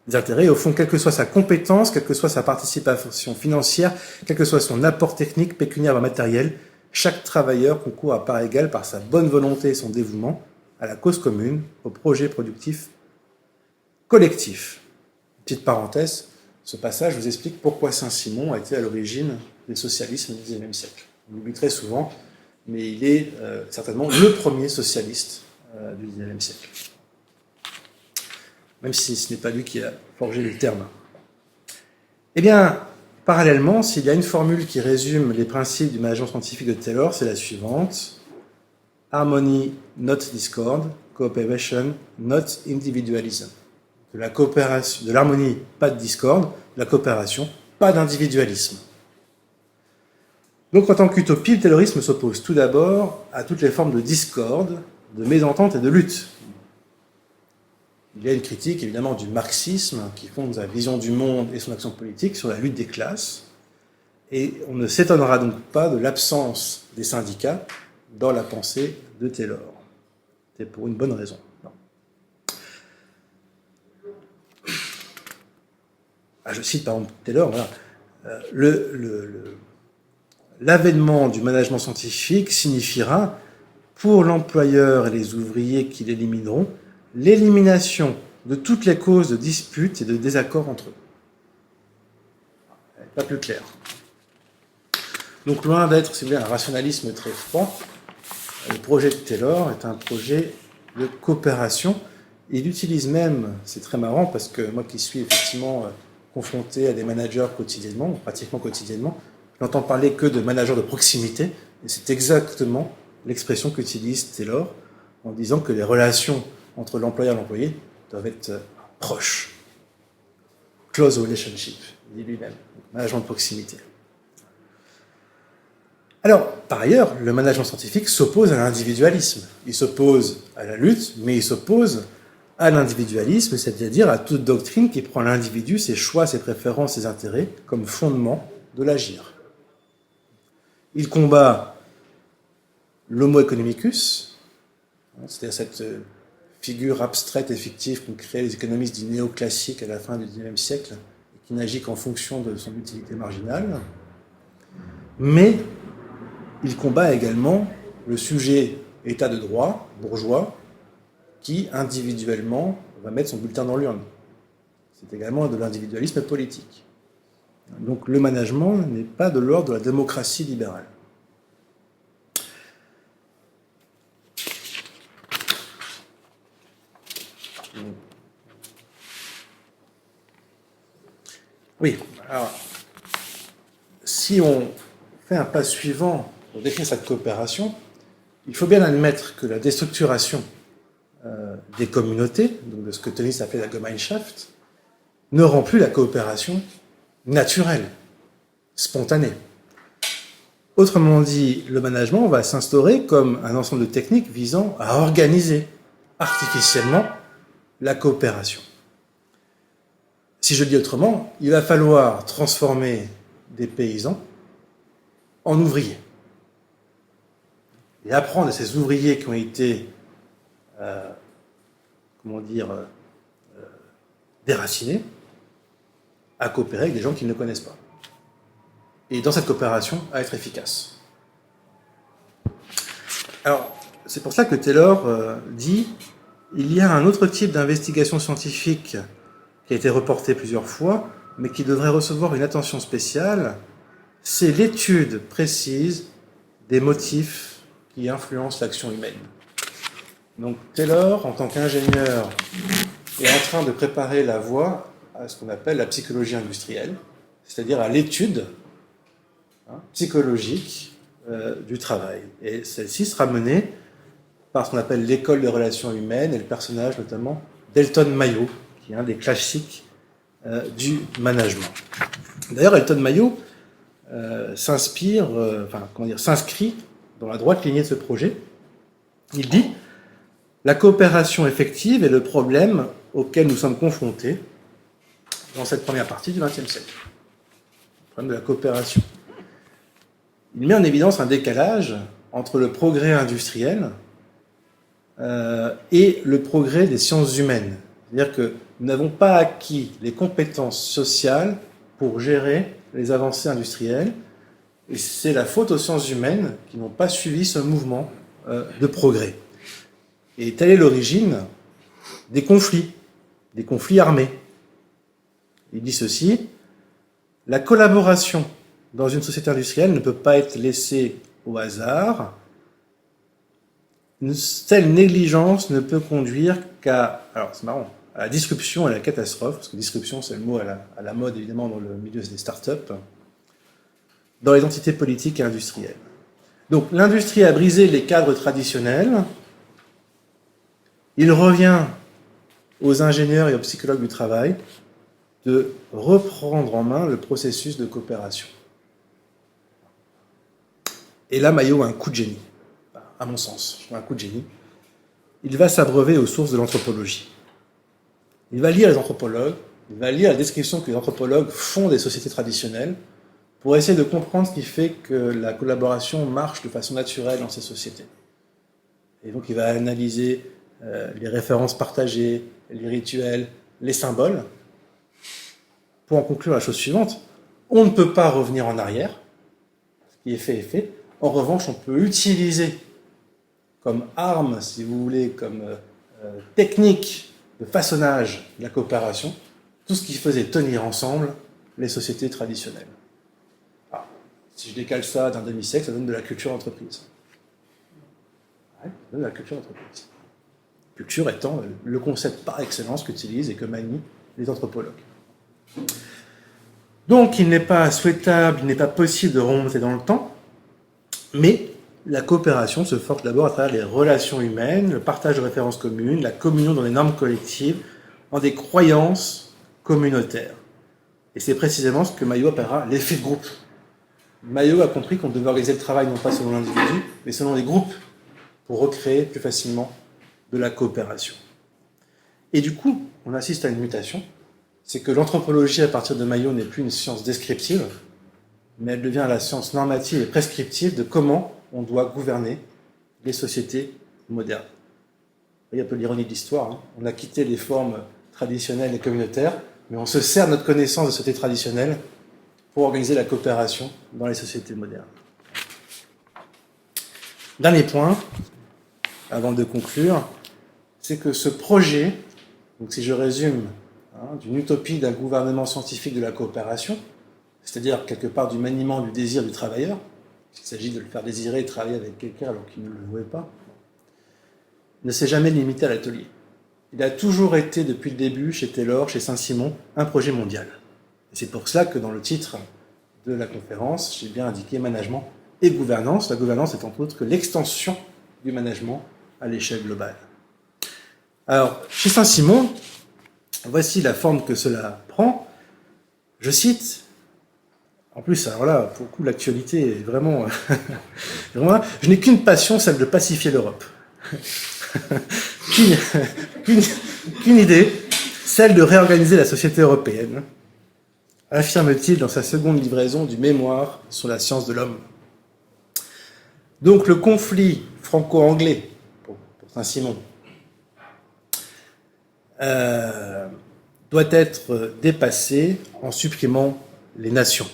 des intérêts. Et au fond, quelle que soit sa compétence, quelle que soit sa participation financière, quel que soit son apport technique, pécuniaire ou matériel, chaque travailleur concourt à part égale par sa bonne volonté et son dévouement à la cause commune, au projet productif collectif. Petite parenthèse, ce passage vous explique pourquoi Saint-Simon a été à l'origine des socialismes du XIXe siècle. On l'oublie très souvent, mais il est certainement le premier socialiste du XIXe siècle. Même si ce n'est pas lui qui a forgé les termes. Eh bien, parallèlement, s'il y a une formule qui résume les principes du management scientifique de Taylor, c'est la suivante. Harmony, not discord. Cooperation, not individualism. De la coopération, de l'harmonie, pas de discorde. De la coopération, pas d'individualisme. Donc, en tant qu'utopie, le taylorisme s'oppose tout d'abord à toutes les formes de discorde, de mésentente et de lutte. Il y a une critique, évidemment, du marxisme, qui fonde sa vision du monde et son action politique sur la lutte des classes. Et on ne s'étonnera donc pas de l'absence des syndicats dans la pensée de Taylor. C'est pour une bonne raison. Non. Je cite par exemple Taylor, voilà. L'avènement du management scientifique signifiera, pour l'employeur et les ouvriers qui l'élimineront, l'élimination de toutes les causes de disputes et de désaccords entre eux. Pas plus clair. Donc, loin d'être, si vous voulez, un rationalisme très froid, le projet de Taylor est un projet de coopération. Il utilise même, c'est très marrant parce que moi qui suis effectivement confronté à des managers quotidiennement, pratiquement quotidiennement, je n'entends parler que de managers de proximité, et c'est exactement l'expression qu'utilise Taylor en disant que les relations entre l'employeur et l'employé doivent être proches. Close relationship, dit lui-même, management de proximité. Alors, par ailleurs, le management scientifique s'oppose à l'individualisme. Il s'oppose à la lutte, mais il s'oppose à l'individualisme, c'est-à-dire à toute doctrine qui prend l'individu, ses choix, ses préférences, ses intérêts, comme fondement de l'agir. Il combat l'homo economicus, c'est-à-dire cette figure abstraite et fictive qu'ont créé les économistes dits néoclassiques à la fin du XIXe siècle, et qui n'agit qu'en fonction de son utilité marginale. Mais il combat également le sujet état de droit, bourgeois, qui individuellement va mettre son bulletin dans l'urne. C'est également de l'individualisme politique. Donc le management n'est pas de l'ordre de la démocratie libérale. Oui, alors, si on fait un pas suivant pour décrire cette coopération, il faut bien admettre que la déstructuration des communautés, donc de ce que Tönnies appelait la Gemeinschaft, ne rend plus la coopération naturelle, spontanée. Autrement dit, le management va s'instaurer comme un ensemble de techniques visant à organiser artificiellement la coopération. Si je le dis autrement, il va falloir transformer des paysans en ouvriers. Et apprendre à ces ouvriers qui ont été, déracinés, à coopérer avec des gens qu'ils ne connaissent pas. Et dans cette coopération, à être efficace. Alors, c'est pour ça que Taylor dit il y a un autre type d'investigation scientifique qui a été reporté plusieurs fois, mais qui devrait recevoir une attention spéciale, c'est l'étude précise des motifs qui influencent l'action humaine. Donc Taylor, en tant qu'ingénieur, est en train de préparer la voie à ce qu'on appelle la psychologie industrielle, c'est-à-dire à l'étude psychologique du travail. Et celle-ci sera menée par ce qu'on appelle l'école des relations humaines et le personnage notamment d'Elton Mayo, qui est un des classiques du management. D'ailleurs, Elton Mayo s'inscrit dans la droite lignée de ce projet. Il dit « La coopération effective est le problème auquel nous sommes confrontés dans cette première partie du XXe siècle. » Le problème de la coopération. Il met en évidence un décalage entre le progrès industriel et le progrès des sciences humaines. C'est-à-dire que nous n'avons pas acquis les compétences sociales pour gérer les avancées industrielles, et c'est la faute aux sciences humaines qui n'ont pas suivi ce mouvement de progrès. Et telle est l'origine des conflits armés. Il dit ceci, la collaboration dans une société industrielle ne peut pas être laissée au hasard. Une telle négligence ne peut conduire qu'à, alors c'est marrant, à la disruption et à la catastrophe, parce que disruption c'est le mot à la mode évidemment dans le milieu des startups, dans les entités politiques et industrielles. Donc l'industrie a brisé les cadres traditionnels, il revient aux ingénieurs et aux psychologues du travail de reprendre en main le processus de coopération. Et là, Mayo a un coup de génie, à mon sens, un coup de génie. Il va s'abreuver aux sources de l'anthropologie. Il va lire les anthropologues, il va lire la description que les anthropologues font des sociétés traditionnelles pour essayer de comprendre ce qui fait que la collaboration marche de façon naturelle dans ces sociétés. Et donc il va analyser les références partagées, les rituels, les symboles, pour en conclure la chose suivante. On ne peut pas revenir en arrière, ce qui est fait est fait. En revanche, on peut utiliser comme arme, si vous voulez, comme technique de façonnage de la coopération, tout ce qui faisait tenir ensemble les sociétés traditionnelles. Alors, si je décale ça d'un demi-siècle, ça donne de la culture d'entreprise. Ouais, ça donne de la culture d'entreprise. Culture étant le concept par excellence qu'utilisent et que manient les anthropologues. Donc, il n'est pas souhaitable, il n'est pas possible de remonter dans le temps, mais la coopération se forge d'abord à travers les relations humaines, le partage de références communes, la communion dans les normes collectives, dans des croyances communautaires. Et c'est précisément ce que Mayo appellera l'effet de groupe. Mayo a compris qu'on devait organiser le travail non pas selon l'individu, mais selon les groupes, pour recréer plus facilement de la coopération. Et du coup, on assiste à une mutation, c'est que l'anthropologie à partir de Mayo n'est plus une science descriptive, mais elle devient la science normative et prescriptive de comment on doit gouverner les sociétés modernes. Il y a un peu l'ironie de l'histoire, hein. On a quitté les formes traditionnelles et communautaires, mais on se sert de notre connaissance de sociétés traditionnelles pour organiser la coopération dans les sociétés modernes. Dernier point, avant de conclure, c'est que ce projet, donc si je résume, d'une utopie d'un gouvernement scientifique de la coopération, c'est-à-dire quelque part du maniement du désir du travailleur, il s'agit de le faire désirer et travailler avec quelqu'un alors qu'il ne le voulait pas, ne s'est jamais limité à l'atelier. Il a toujours été, depuis le début, chez Taylor, chez Saint-Simon, un projet mondial. Et c'est pour cela que dans le titre de la conférence, j'ai bien indiqué management et gouvernance. La gouvernance est entre autres que l'extension du management à l'échelle globale. Alors, chez Saint-Simon, Voici la forme que cela prend. Je cite, en plus, alors là, pour le coup, l'actualité est vraiment... vraiment je n'ai qu'une passion, celle de pacifier l'Europe. qu'une idée, celle de réorganiser la société européenne, affirme-t-il dans sa seconde livraison du mémoire sur la science de l'homme. Donc le conflit franco-anglais, pour Saint-Simon, doit être dépassé en supprimant les nations.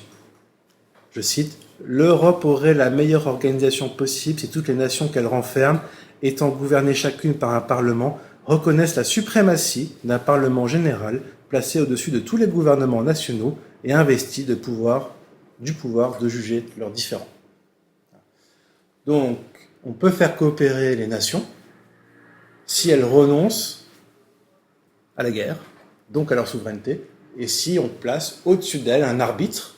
Je cite, « L'Europe aurait la meilleure organisation possible si toutes les nations qu'elle renferme, étant gouvernées chacune par un parlement, reconnaissent la suprématie d'un parlement général placé au-dessus de tous les gouvernements nationaux et investi du pouvoir de juger leurs différends. » Donc, on peut faire coopérer les nations si elles renoncent à la guerre, donc à leur souveraineté, et si on place au-dessus d'elles un arbitre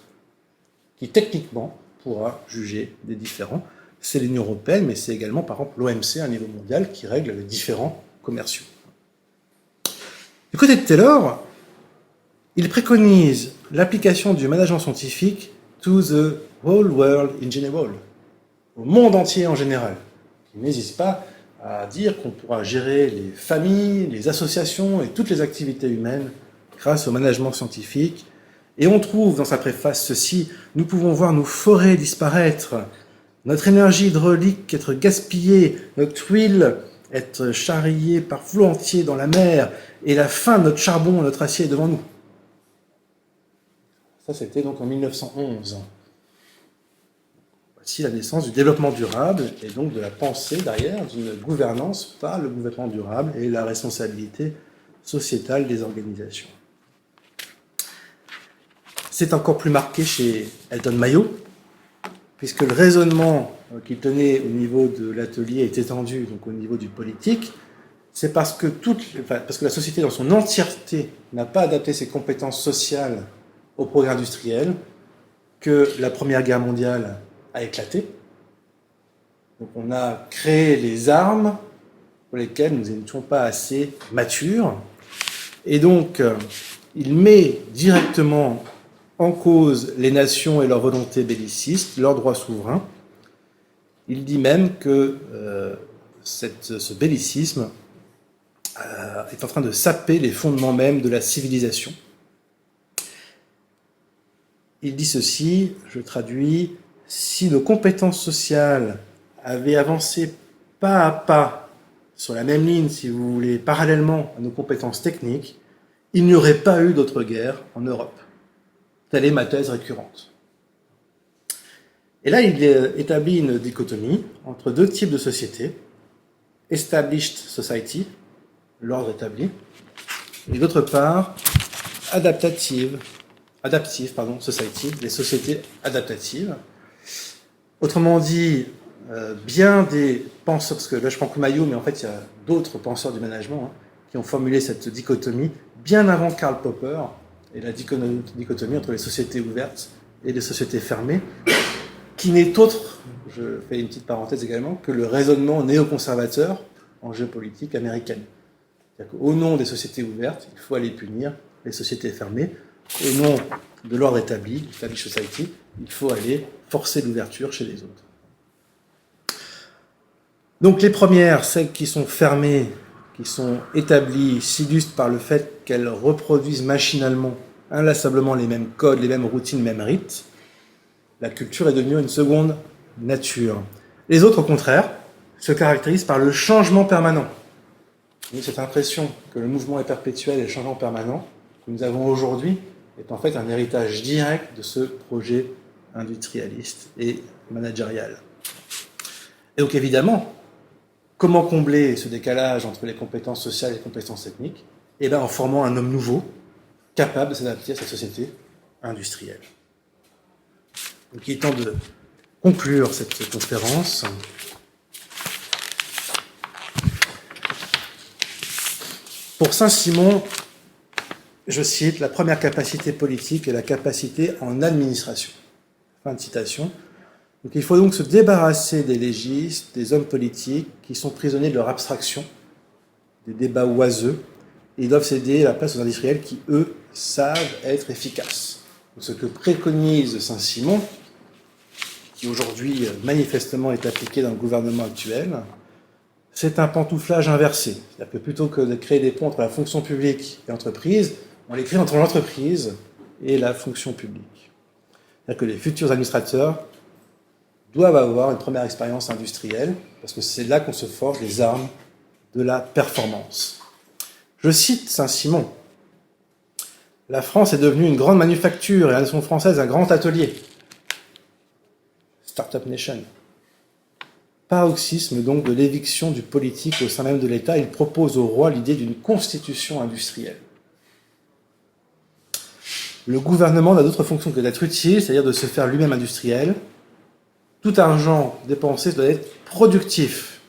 qui techniquement pourra juger des différends. C'est l'Union européenne, mais c'est également par exemple l'OMC à un niveau mondial qui règle les différends commerciaux. Du côté de Taylor, il préconise l'application du management scientifique to the whole world in general, au monde entier en général. Il n'hésite pas à dire qu'on pourra gérer les familles, les associations et toutes les activités humaines grâce au management scientifique. Et on trouve dans sa préface ceci, nous pouvons voir nos forêts disparaître, notre énergie hydraulique être gaspillée, notre huile être charriée par flot entier dans la mer, et la fin de notre charbon, notre acier est devant nous. Ça, c'était donc en 1911. Voici la naissance du développement durable, et donc de la pensée derrière d'une gouvernance par le développement durable et la responsabilité sociétale des organisations. C'est encore plus marqué chez Eldon Mayo, puisque le raisonnement qu'il tenait au niveau de l'atelier est étendu donc au niveau du politique. C'est parce que la société dans son entièreté n'a pas adapté ses compétences sociales au progrès industriel que la Première Guerre mondiale a éclaté. Donc on a créé les armes pour lesquelles nous n'étions pas assez matures. Et donc il met directement en cause les nations et leur volonté belliciste, leurs droits souverains. Il dit même que ce bellicisme est en train de saper les fondements même de la civilisation. Il dit ceci, je traduis, « Si nos compétences sociales avaient avancé pas à pas sur la même ligne, si vous voulez, parallèlement à nos compétences techniques, il n'y aurait pas eu d'autre guerre en Europe. » Telle est ma thèse récurrente. Et là, il établit une dichotomie entre deux types de sociétés, established society, l'ordre établi, et d'autre part, adaptive society, les sociétés adaptatives. Autrement dit, bien des penseurs, parce que là je prends que Mayo, mais en fait il y a d'autres penseurs du management qui ont formulé cette dichotomie bien avant Karl Popper, et la dichotomie entre les sociétés ouvertes et les sociétés fermées, qui n'est autre, je fais une petite parenthèse également, que le raisonnement néoconservateur en géopolitique américaine. C'est-à-dire qu'au nom des sociétés ouvertes, il faut aller punir les sociétés fermées. Au nom de l'ordre établi, established society, il faut aller forcer l'ouverture chez les autres. Donc les premières, celles qui sont fermées, qui sont établies, s'illustrent par le fait qu'elles reproduisent machinalement, inlassablement les mêmes codes, les mêmes routines, les mêmes rites. La culture est devenue une seconde nature. Les autres, au contraire, se caractérisent par le changement permanent. Et cette impression que le mouvement est perpétuel et le changement permanent que nous avons aujourd'hui est en fait un héritage direct de ce projet industrialiste et managérial. Et donc évidemment, comment combler ce décalage entre les compétences sociales et les compétences techniques ? Eh bien en formant un homme nouveau, capable de s'adapter à cette société industrielle. Donc il est temps de conclure cette conférence. Pour Saint-Simon, je cite, la première capacité politique est la capacité en administration. Fin de citation. Donc il faut donc se débarrasser des légistes, des hommes politiques qui sont prisonniers de leur abstraction, des débats oiseux, et ils doivent céder la place aux industriels qui, eux, savent être efficaces. Donc, ce que préconise Saint-Simon, qui aujourd'hui manifestement est appliqué dans le gouvernement actuel, c'est un pantouflage inversé. C'est-à-dire que plutôt que de créer des ponts entre la fonction publique et l'entreprise, on les crée entre l'entreprise et la fonction publique. C'est-à-dire que les futurs administrateurs doivent avoir une première expérience industrielle, parce que c'est là qu'on se forge les armes de la performance. Je cite Saint-Simon. « La France est devenue une grande manufacture et la nation française un grand atelier. Startup Nation. » Paroxysme donc de l'éviction du politique au sein même de l'État, il propose au roi l'idée d'une constitution industrielle. Le gouvernement n'a d'autre fonction que d'être utile, c'est-à-dire de se faire lui-même industriel. Tout argent dépensé doit être productif.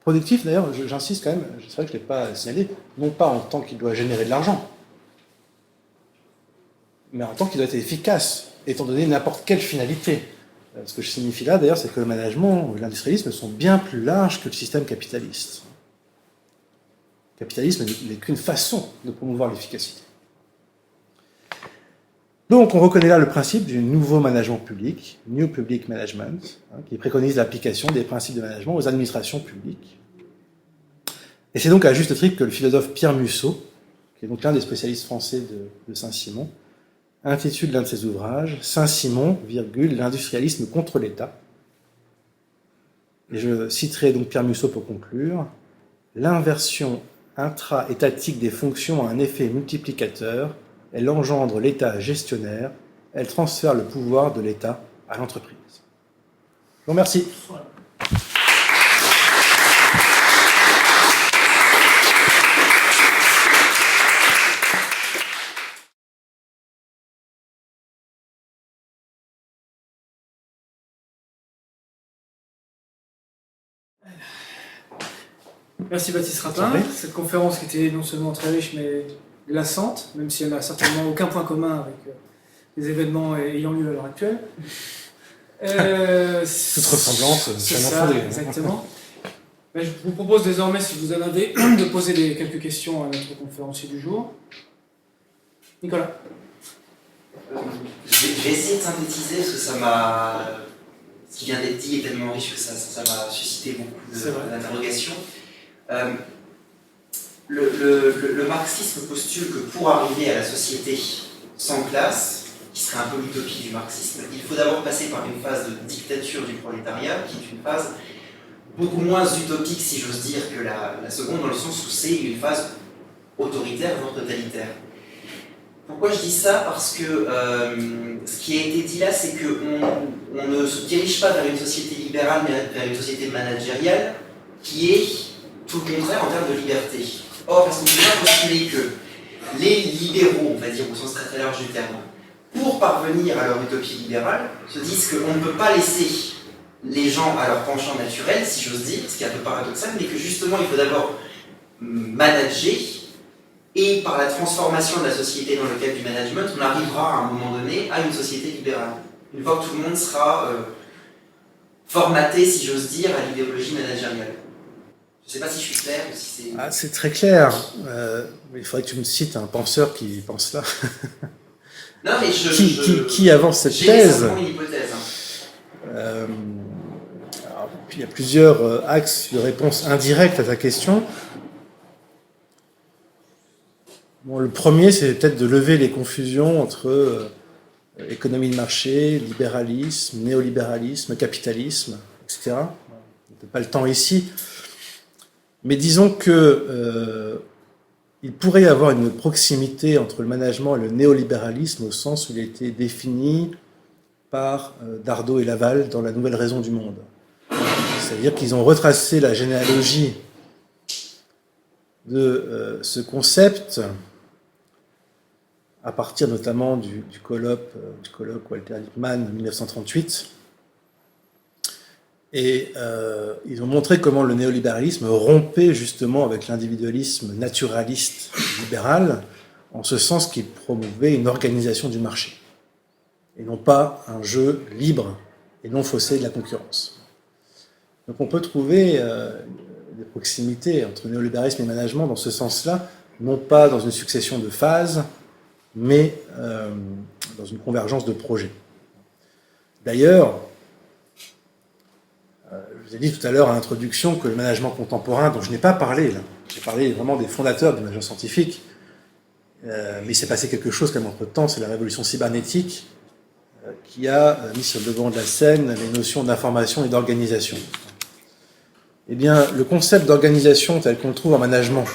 Productif, d'ailleurs, j'insiste quand même, c'est vrai que je ne l'ai pas signalé, non pas en tant qu'il doit générer de l'argent, mais en tant qu'il doit être efficace, étant donné n'importe quelle finalité. Ce que je signifie là, d'ailleurs, c'est que le management ou l'industrialisme sont bien plus larges que le système capitaliste. Le capitalisme n'est qu'une façon de promouvoir l'efficacité. Donc, on reconnaît là le principe du nouveau management public, New Public Management, qui préconise l'application des principes de management aux administrations publiques. Et c'est donc à juste titre que le philosophe Pierre Mussot, qui est donc l'un des spécialistes français de Saint-Simon, intitule l'un de ses ouvrages « Saint-Simon, l'industrialisme contre l'État ». Et je citerai donc Pierre Mussot pour conclure. « L'inversion intra-étatique des fonctions a un effet multiplicateur. Elle engendre l'État gestionnaire. Elle transfère le pouvoir de l'État à l'entreprise. » Je vous remercie. Merci Baptiste Rapin. Cette conférence qui était non seulement très riche mais glaçante, même si elle n'a certainement aucun point commun avec les événements ayant lieu à l'heure actuelle. Toute ressemblance, c'est ça, exactement. Mais je vous propose désormais, si vous en avez, de poser quelques questions à notre conférencier du jour. Nicolas. Je vais essayer de synthétiser parce que ce qui vient d'être dit est tellement riche que ça m'a suscité beaucoup d'interrogations. Le marxisme postule que pour arriver à la société sans classe, qui serait un peu l'utopie du marxisme, il faut d'abord passer par une phase de dictature du prolétariat, qui est une phase beaucoup moins utopique, si j'ose dire, que la seconde, dans le sens où c'est une phase autoritaire, voire totalitaire. Pourquoi je dis ça? Parce que ce qui a été dit là, c'est qu'on ne se dirige pas vers une société libérale, mais vers une société managériale, qui est tout le contraire en termes de liberté. Or, parce qu'on ne peut pas postuler que les libéraux, on va dire au sens très très large du terme, pour parvenir à leur utopie libérale, se disent qu'on ne peut pas laisser les gens à leur penchant naturel, si j'ose dire, ce qui est un peu paradoxal, mais que justement il faut d'abord manager, et par la transformation de la société dans le cadre du management, on arrivera à un moment donné à une société libérale. Une fois que tout le monde sera formaté, si j'ose dire, à l'idéologie managériale. Je ne sais pas si je suis clair ou si c'est... Ah, c'est très clair. Il faudrait que tu me cites un penseur qui pense là. Non, mais qui avance cette thèse? J'ai une hypothèse. Alors, puis il y a plusieurs axes de réponse indirecte à ta question. Bon, le premier, c'est peut-être de lever les confusions entre économie de marché, libéralisme, néolibéralisme, capitalisme, etc. On n'a pas le temps ici. Mais disons que il pourrait y avoir une proximité entre le management et le néolibéralisme au sens où il a été défini par Dardot et Laval dans La Nouvelle Raison du Monde. C'est-à-dire qu'ils ont retracé la généalogie de ce concept à partir notamment du colloque Walter Lippmann en 1938. Et ils ont montré comment le néolibéralisme rompait justement avec l'individualisme naturaliste libéral, en ce sens qu'il promouvait une organisation du marché, et non pas un jeu libre et non faussé de la concurrence. Donc on peut trouver des proximités entre néolibéralisme et management dans ce sens-là, non pas dans une succession de phases, mais dans une convergence de projets. D'ailleurs, je vous ai dit tout à l'heure à l'introduction que le management contemporain, dont je n'ai pas parlé, là, j'ai parlé vraiment des fondateurs du management scientifique, mais il s'est passé quelque chose quand même entre-temps, c'est la révolution cybernétique qui a mis sur le devant de la scène les notions d'information et d'organisation. Eh bien, le concept d'organisation tel qu'on le trouve en management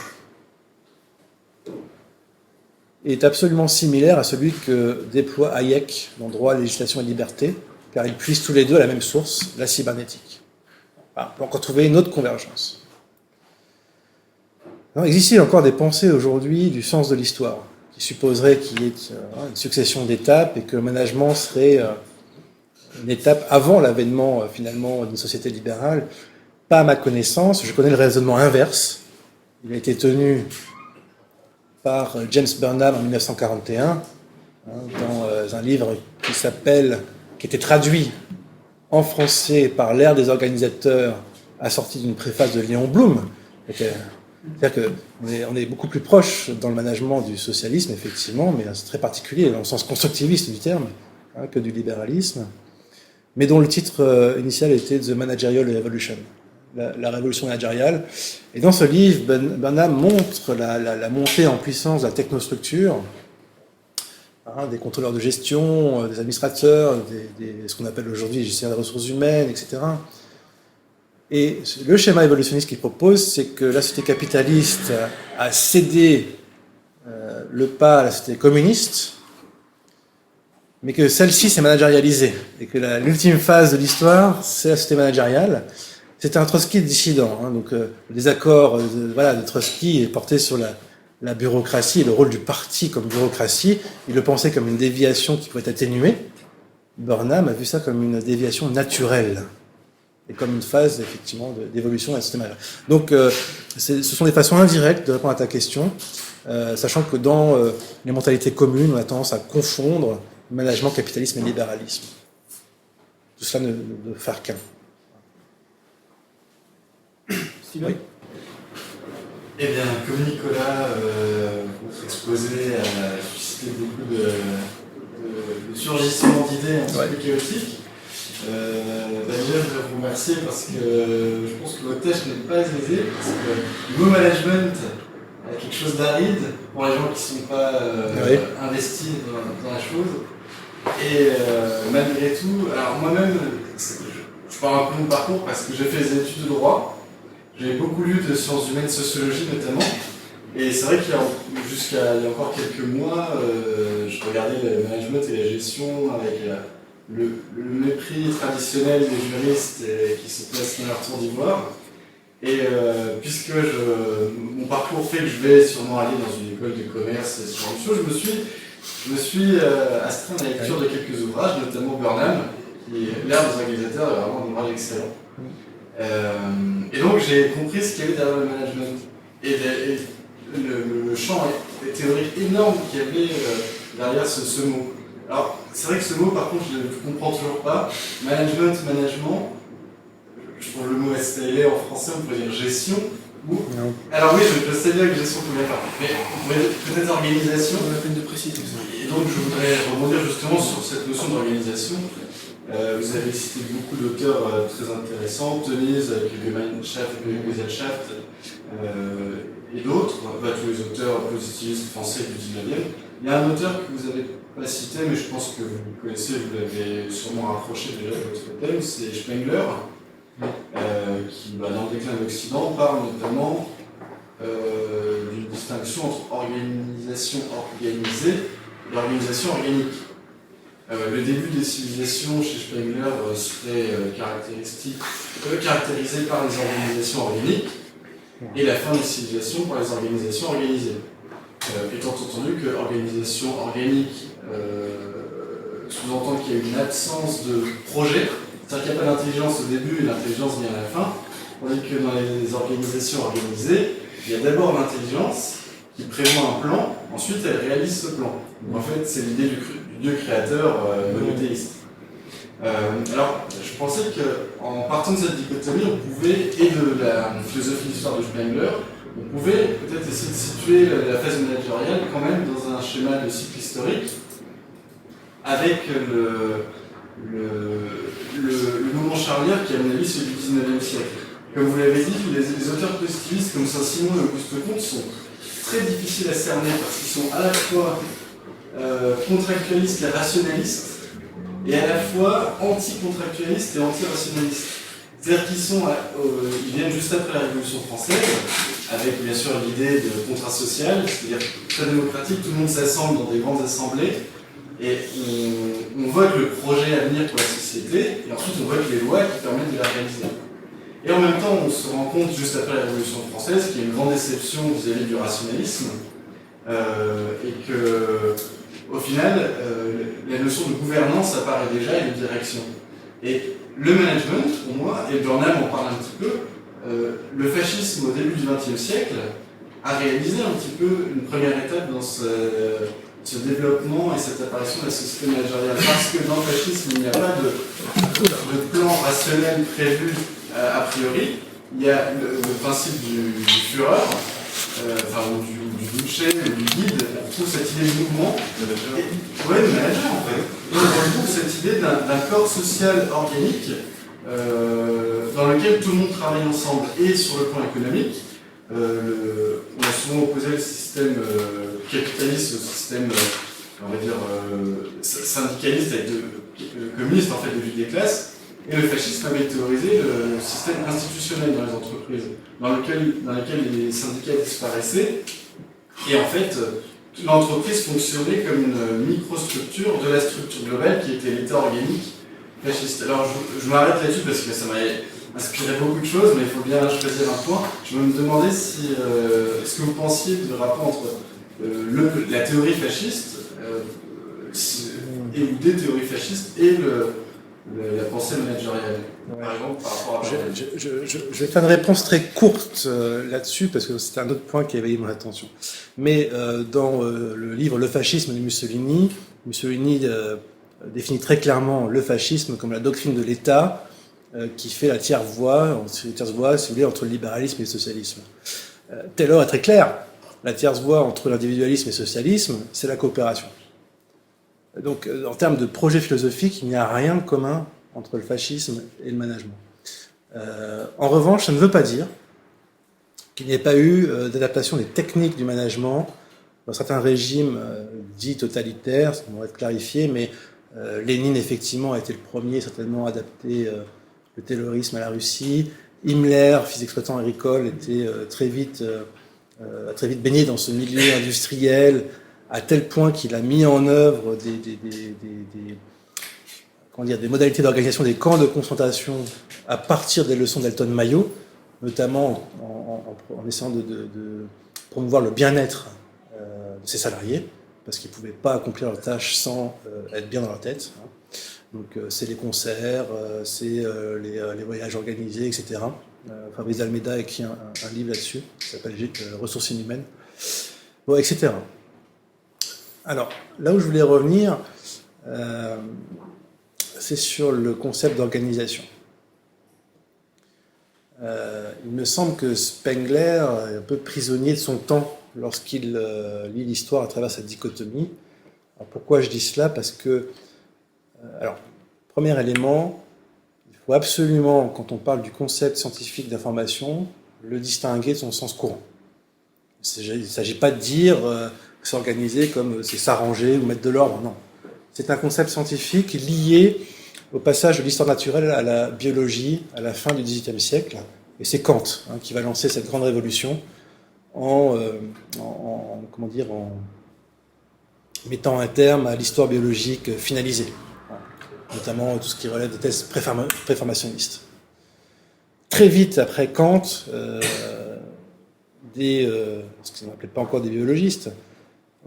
est absolument similaire à celui que déploie Hayek dans Droit, législation et liberté, car ils puissent tous les deux à la même source, la cybernétique. Voilà, on peut encore trouver une autre convergence. Alors, existe-t-il encore des pensées aujourd'hui du sens de l'histoire, qui supposeraient qu'il y ait une succession d'étapes et que le management serait une étape avant l'avènement finalement d'une société libérale? Pas à ma connaissance, je connais le raisonnement inverse. Il a été tenu par James Burnham en 1941, dans un livre qui était traduit en français par l'ère des organisateurs, assorti d'une préface de Léon Blum. C'est-à-dire qu'on est beaucoup plus proche dans le management du socialisme, effectivement, mais c'est très particulier dans le sens constructiviste du terme, que du libéralisme, mais dont le titre initial était The Managerial Revolution. La révolution managériale. Et dans ce livre, Burnham montre la montée en puissance de la technostructure, des contrôleurs de gestion, des administrateurs, ce qu'on appelle aujourd'hui les gestionnaires des ressources humaines, etc. Et le schéma évolutionniste qu'il propose, c'est que la société capitaliste a cédé le pas à la société communiste, mais que celle-ci s'est managérialisée, et que l'ultime phase de l'histoire, c'est la société managériale. C'était un Trotsky dissident, donc le désaccord de Trotsky est porté sur la bureaucratie et le rôle du parti comme bureaucratie. Il le pensait comme une déviation qui pouvait être atténuée. Burnham a vu ça comme une déviation naturelle et comme une phase effectivement d'évolution d'un système. Donc ce sont des façons indirectes de répondre à ta question, sachant que dans les mentalités communes, on a tendance à confondre management, capitalisme et libéralisme. Tout cela ne faire qu'un. Steven ? Oui. Eh bien, comme Nicolas, votre exposé a suscité beaucoup de surgissement d'idées un petit peu chaotiques. Déjà, je voudrais vous remercier parce que je pense que votre tâche n'est pas aisée, parce que le mot management a quelque chose d'aride pour les gens qui ne sont pas investis dans la chose. Et malgré tout, alors moi-même, je parle un peu de mon parcours parce que j'ai fait des études de droit. J'ai beaucoup lu de sciences humaines, sociologie notamment, et c'est vrai qu'il y a jusqu'à il y a encore quelques mois, je regardais le management et la gestion avec le mépris traditionnel des juristes qui se placent dans leur tour d'ivoire. Et puisque mon parcours fait que je vais sûrement aller dans une école de commerce et ce genre de choses, je me suis astreint à la lecture de quelques ouvrages, notamment Burnham, qui est l'ère des organisateurs, est vraiment un ouvrage excellent. Et donc j'ai compris ce qu'il y avait derrière le management et le champ théorique énorme qu'il y avait derrière ce mot. Alors c'est vrai que ce mot par contre je ne comprends toujours pas. Management, je trouve le mot STL en français on pourrait dire gestion ou... Non. Alors oui je sais bien que gestion ne convient pas, mais on pourrait peut-être organisation. On a la peine de préciser ça. Et donc je voudrais rebondir justement sur cette notion d'organisation. Vous avez cité beaucoup d'auteurs très intéressants, Teuniz avec Gemeinschaft, Gesellschaft et d'autres, tous les auteurs positivistes français du 19e. Il y a un auteur que vous n'avez pas cité, mais je pense que vous le connaissez, vous l'avez sûrement rapproché déjà de votre thème, c'est Spengler, qui, dans le déclin de l'Occident, parle notamment d'une distinction entre organisation organisée et l'organisation organique. Le début des civilisations chez Spengler serait caractérisé par les organisations organiques et la fin des civilisations par les organisations organisées. Étant entendu que l'organisation organique sous-entend qu'il y a une absence de projet, c'est-à-dire qu'il n'y a pas d'intelligence au début et l'intelligence vient à la fin, tandis que dans les organisations organisées, il y a d'abord l'intelligence qui prévoit un plan, ensuite elle réalise ce plan. Donc, en fait, c'est l'idée du Dieu créateur monothéiste. Alors, je pensais qu'en partant de cette dichotomie, on pouvait, et de la philosophie d'histoire de Spengler, on pouvait peut-être essayer de situer la phase managériale quand même dans un schéma de cycle historique, avec le moment charnière qui est à mon avis celui du 19e siècle. Comme vous l'avez dit, les auteurs positivistes comme Saint-Simon et Auguste Comte sont très difficiles à cerner parce qu'ils sont à la fois contractualistes et rationalistes, et à la fois anti-contractualistes et anti-rationalistes. C'est-à-dire qu'ils viennent juste après la Révolution française, avec bien sûr l'idée de contrat social, c'est-à-dire très démocratique, tout le monde s'assemble dans des grandes assemblées, et on vote le projet à venir pour la société, et ensuite on vote les lois qui permettent de la réaliser. Et en même temps, on se rend compte, juste après la Révolution française, qu'il y a une grande déception vis-à-vis du rationalisme, et que, au final, la notion de gouvernance apparaît déjà et de direction. Et le management, pour moi, et Burnham en parle un petit peu, le fascisme au début du XXe siècle a réalisé un petit peu une première étape dans ce développement et cette apparition de la société managériale. Parce que dans le fascisme, il n'y a pas de plan rationnel prévu a priori. Il y a le principe du Führer, ou du butcher, du guide, on trouve cette idée de mouvement. Ouais, le manager en fait. Et on trouve cette idée d'un corps social organique dans lequel tout le monde travaille ensemble. Et sur le plan économique, on a souvent opposé le système capitaliste au système, on va dire, syndicaliste avec communiste en fait de lutte des classes. Et le fascisme avait théorisé le système institutionnel dans les entreprises, dans lequel les syndicats disparaissaient. Et en fait, l'entreprise fonctionnait comme une microstructure de la structure globale qui était l'état organique fasciste. Alors je m'arrête là-dessus parce que ça m'a inspiré beaucoup de choses, mais il faut bien choisir un point. Je me demandais si, est-ce que vous pensiez du rapport entre la théorie fasciste, ou des théories fascistes, et la pensée managériale, par exemple, par rapport à... Je vais faire une réponse très courte là-dessus, parce que c'est un autre point qui a éveillé mon attention. Mais dans le livre Le fascisme de Mussolini, définit très clairement le fascisme comme la doctrine de l'État qui fait la tierce voie, si vous voulez, entre le libéralisme et le socialisme. Taylor est très clair. La tierce voie entre l'individualisme et le socialisme, c'est la coopération. Donc, en termes de projet philosophique, il n'y a rien de commun entre le fascisme et le management. En revanche, ça ne veut pas dire qu'il n'y ait pas eu d'adaptation des techniques du management dans certains régimes dits totalitaires, ça va être clarifié, mais Lénine, effectivement, a été le premier certainement à adapter le taylorisme à la Russie. Himmler, fils d'exploitant agricole, était très vite baigné dans ce milieu industriel, à tel point qu'il a mis en œuvre des modalités d'organisation des camps de concentration à partir des leçons d'Elton Mayo, notamment en essayant de promouvoir le bien-être de ses salariés, parce qu'ils ne pouvaient pas accomplir leurs tâches sans être bien dans leur tête. Donc c'est les concerts, c'est les voyages organisés, etc. Fabrice Almeida a écrit un livre là-dessus, qui s'appelle Ressources inhumaines, etc. Alors, là où je voulais revenir, c'est sur le concept d'organisation. Il me semble que Spengler est un peu prisonnier de son temps lorsqu'il lit l'histoire à travers cette dichotomie. Alors, pourquoi je dis cela? Parce que, premier élément, il faut absolument, quand on parle du concept scientifique d'information, le distinguer de son sens courant. Il ne s'agit pas de dire s'organiser comme c'est s'arranger ou mettre de l'ordre, non. C'est un concept scientifique lié au passage de l'histoire naturelle à la biologie à la fin du XVIIIe siècle. Et c'est Kant qui va lancer cette grande révolution en mettant un terme à l'histoire biologique finalisée, notamment tout ce qui relève des thèses préformationnistes. Très vite après Kant, ce qu'on n'appelait pas encore des biologistes,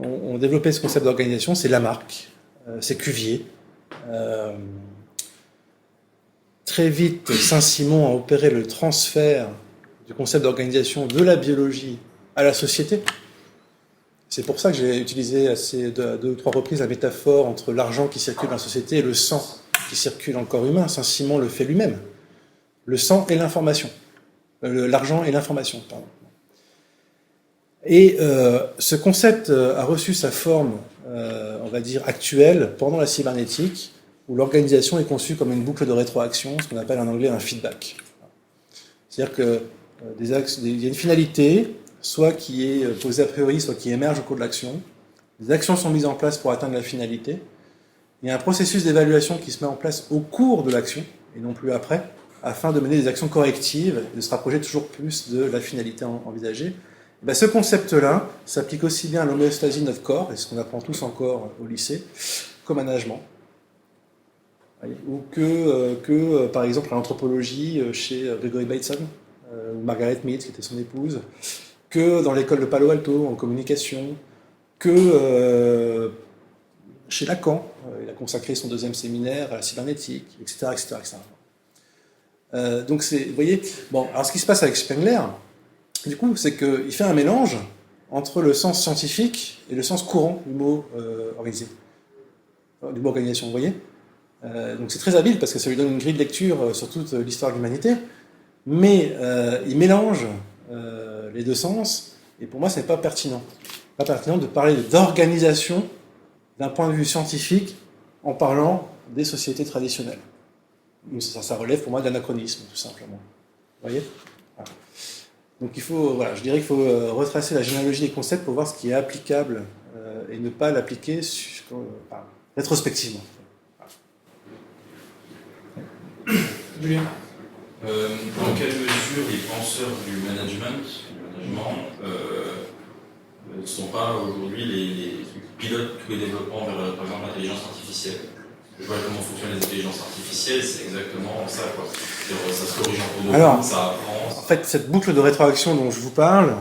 ont développé ce concept d'organisation, c'est Lamarck, c'est Cuvier. Très vite, Saint-Simon a opéré le transfert du concept d'organisation de la biologie à la société. C'est pour ça que j'ai utilisé deux ou trois reprises la métaphore entre l'argent qui circule dans la société et le sang qui circule dans le corps humain. Saint-Simon le fait lui-même. Le sang et l'information. L'argent et l'information, pardon. Et ce concept a reçu sa forme, on va dire, actuelle pendant la cybernétique, où l'organisation est conçue comme une boucle de rétroaction, ce qu'on appelle en anglais un feedback. C'est-à-dire que il y a une finalité, soit qui est posée a priori, soit qui émerge au cours de l'action. Des actions sont mises en place pour atteindre la finalité. Il y a un processus d'évaluation qui se met en place au cours de l'action, et non plus après, afin de mener des actions correctives et de se rapprocher toujours plus de la finalité envisagée. Ben, ce concept-là s'applique aussi bien à l'homéostasie de notre corps, et ce qu'on apprend tous encore au lycée, qu'au management. Ou que par exemple, à l'anthropologie, chez Gregory Bateson, ou Margaret Mead, qui était son épouse, que dans l'école de Palo Alto, en communication, que chez Lacan, il a consacré son 2e séminaire à la cybernétique, etc. etc., etc. Donc, vous voyez, bon, alors ce qui se passe avec Spengler, du coup, c'est qu'il fait un mélange entre le sens scientifique et le sens courant du mot organisé, du mot organisation, vous voyez. Donc c'est très habile parce que ça lui donne une grille de lecture sur toute l'histoire de l'humanité, mais il mélange les deux sens, et pour moi, c'est pas pertinent. Pas pertinent de parler d'organisation d'un point de vue scientifique en parlant des sociétés traditionnelles. Ça relève pour moi d'anachronisme, tout simplement. Vous voyez ? Voilà. Donc il faut, voilà, je dirais qu'il faut retracer la généalogie des concepts pour voir ce qui est applicable et ne pas l'appliquer rétrospectivement. Julien. Dans quelle mesure les penseurs du management ne sont pas aujourd'hui les pilotes tous les développements vers, par exemple, l'intelligence artificielle? Je vois comment fonctionnent les intelligences artificielles, c'est exactement ça, quoi. Ça se corrige en cours de route, ça apprend. En fait, cette boucle de rétroaction dont je vous parle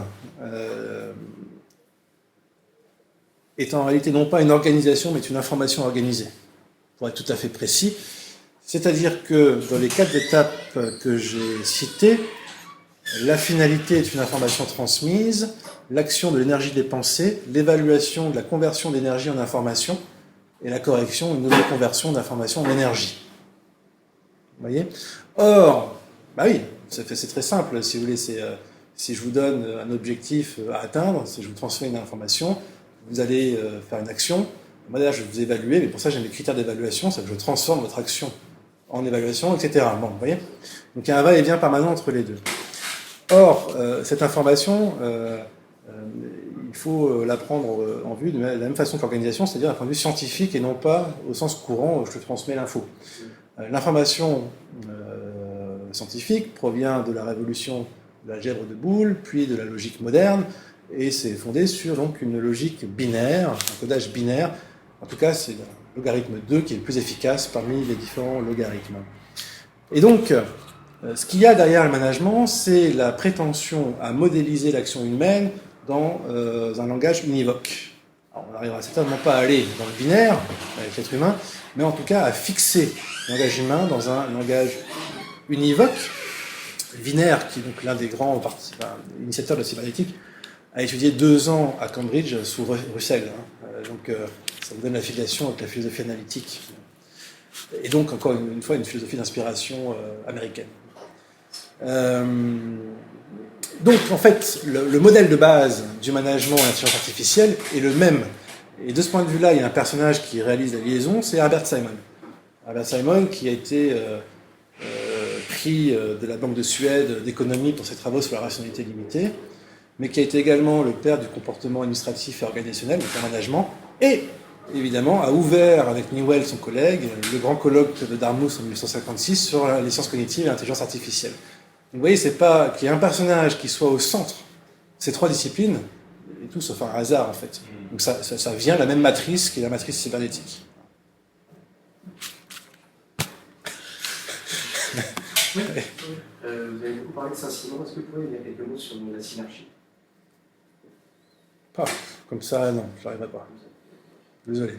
est en réalité non pas une organisation, mais une information organisée, pour être tout à fait précis. C'est-à-dire que dans les 4 étapes que j'ai citées, la finalité est une information transmise, l'action de l'énergie dépensée, l'évaluation de la conversion d'énergie en information, et la correction, une nouvelle conversion d'information en énergie. Vous voyez ? Or, bah oui, c'est très simple, si vous voulez, si je vous donne un objectif à atteindre, si je vous transmets une information, vous allez faire une action, moi là je vais vous évaluer, mais pour ça j'ai mes critères d'évaluation, c'est que je transforme votre action en évaluation, etc. Bon, vous voyez ? Donc il y a un va-et-vient permanent entre les deux. Or, cette information, il faut la prendre en vue de la même façon que l'organisation, c'est-à-dire d'un point de vue scientifique et non pas au sens courant, je te transmets l'info. L'information scientifique provient de la révolution de l'algèbre de Boole, puis de la logique moderne, et c'est fondé sur donc une logique binaire, un codage binaire. En tout cas, c'est le logarithme 2 qui est le plus efficace parmi les différents logarithmes. Et donc, ce qu'il y a derrière le management, c'est la prétention à modéliser l'action humaine dans un langage univoque. Alors, on n'arrivera certainement pas à aller dans le binaire avec l'être humain, mais en tout cas à fixer le langage humain dans un langage univoque. Wiener, qui est donc l'un des grands initiateurs de la cybernétique, a étudié 2 ans à Cambridge sous Russell. Donc ça vous donne l'affiliation avec la philosophie analytique. Et donc, encore une fois, une philosophie d'inspiration américaine. Donc, en fait, le modèle de base du management en intelligence artificielle est le même. Et de ce point de vue-là, il y a un personnage qui réalise la liaison, c'est Herbert Simon. Herbert Simon, qui a été prix de la Banque de Suède d'économie pour ses travaux sur la rationalité limitée, mais qui a été également le père du comportement administratif et organisationnel, donc le management, et évidemment a ouvert avec Newell, son collègue, le grand colloque de Dartmouth en 1956 sur les sciences cognitives et l'intelligence artificielle. Donc vous voyez, c'est pas qu'il y ait un personnage qui soit au centre de ces 3 disciplines, et tout sauf un hasard en fait. Donc ça vient de la même matrice qui est la matrice cybernétique. Oui. Vous avez beaucoup parlé de Saint-Simon, est-ce que vous pouvez dire quelques mots sur la synergie? Pas comme ça, non, j'arriverai pas. Désolé.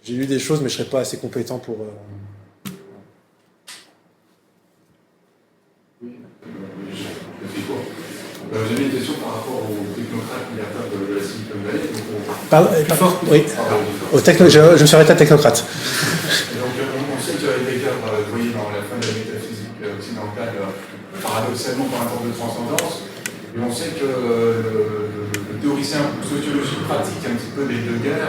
J'ai lu des choses, mais je ne serais pas assez compétent pour... J'avais une question par rapport aux technocrates milliardaires de la Silicon Valley. Pardon, oui. Je me suis arrêté à technocrate. Donc, on sait que Heidegger, vous voyez, dans la fin de la métaphysique occidentale, paradoxalement par un temps de transcendance, et on sait que théoricien sociologique pratique un petit peu d'Heidegger,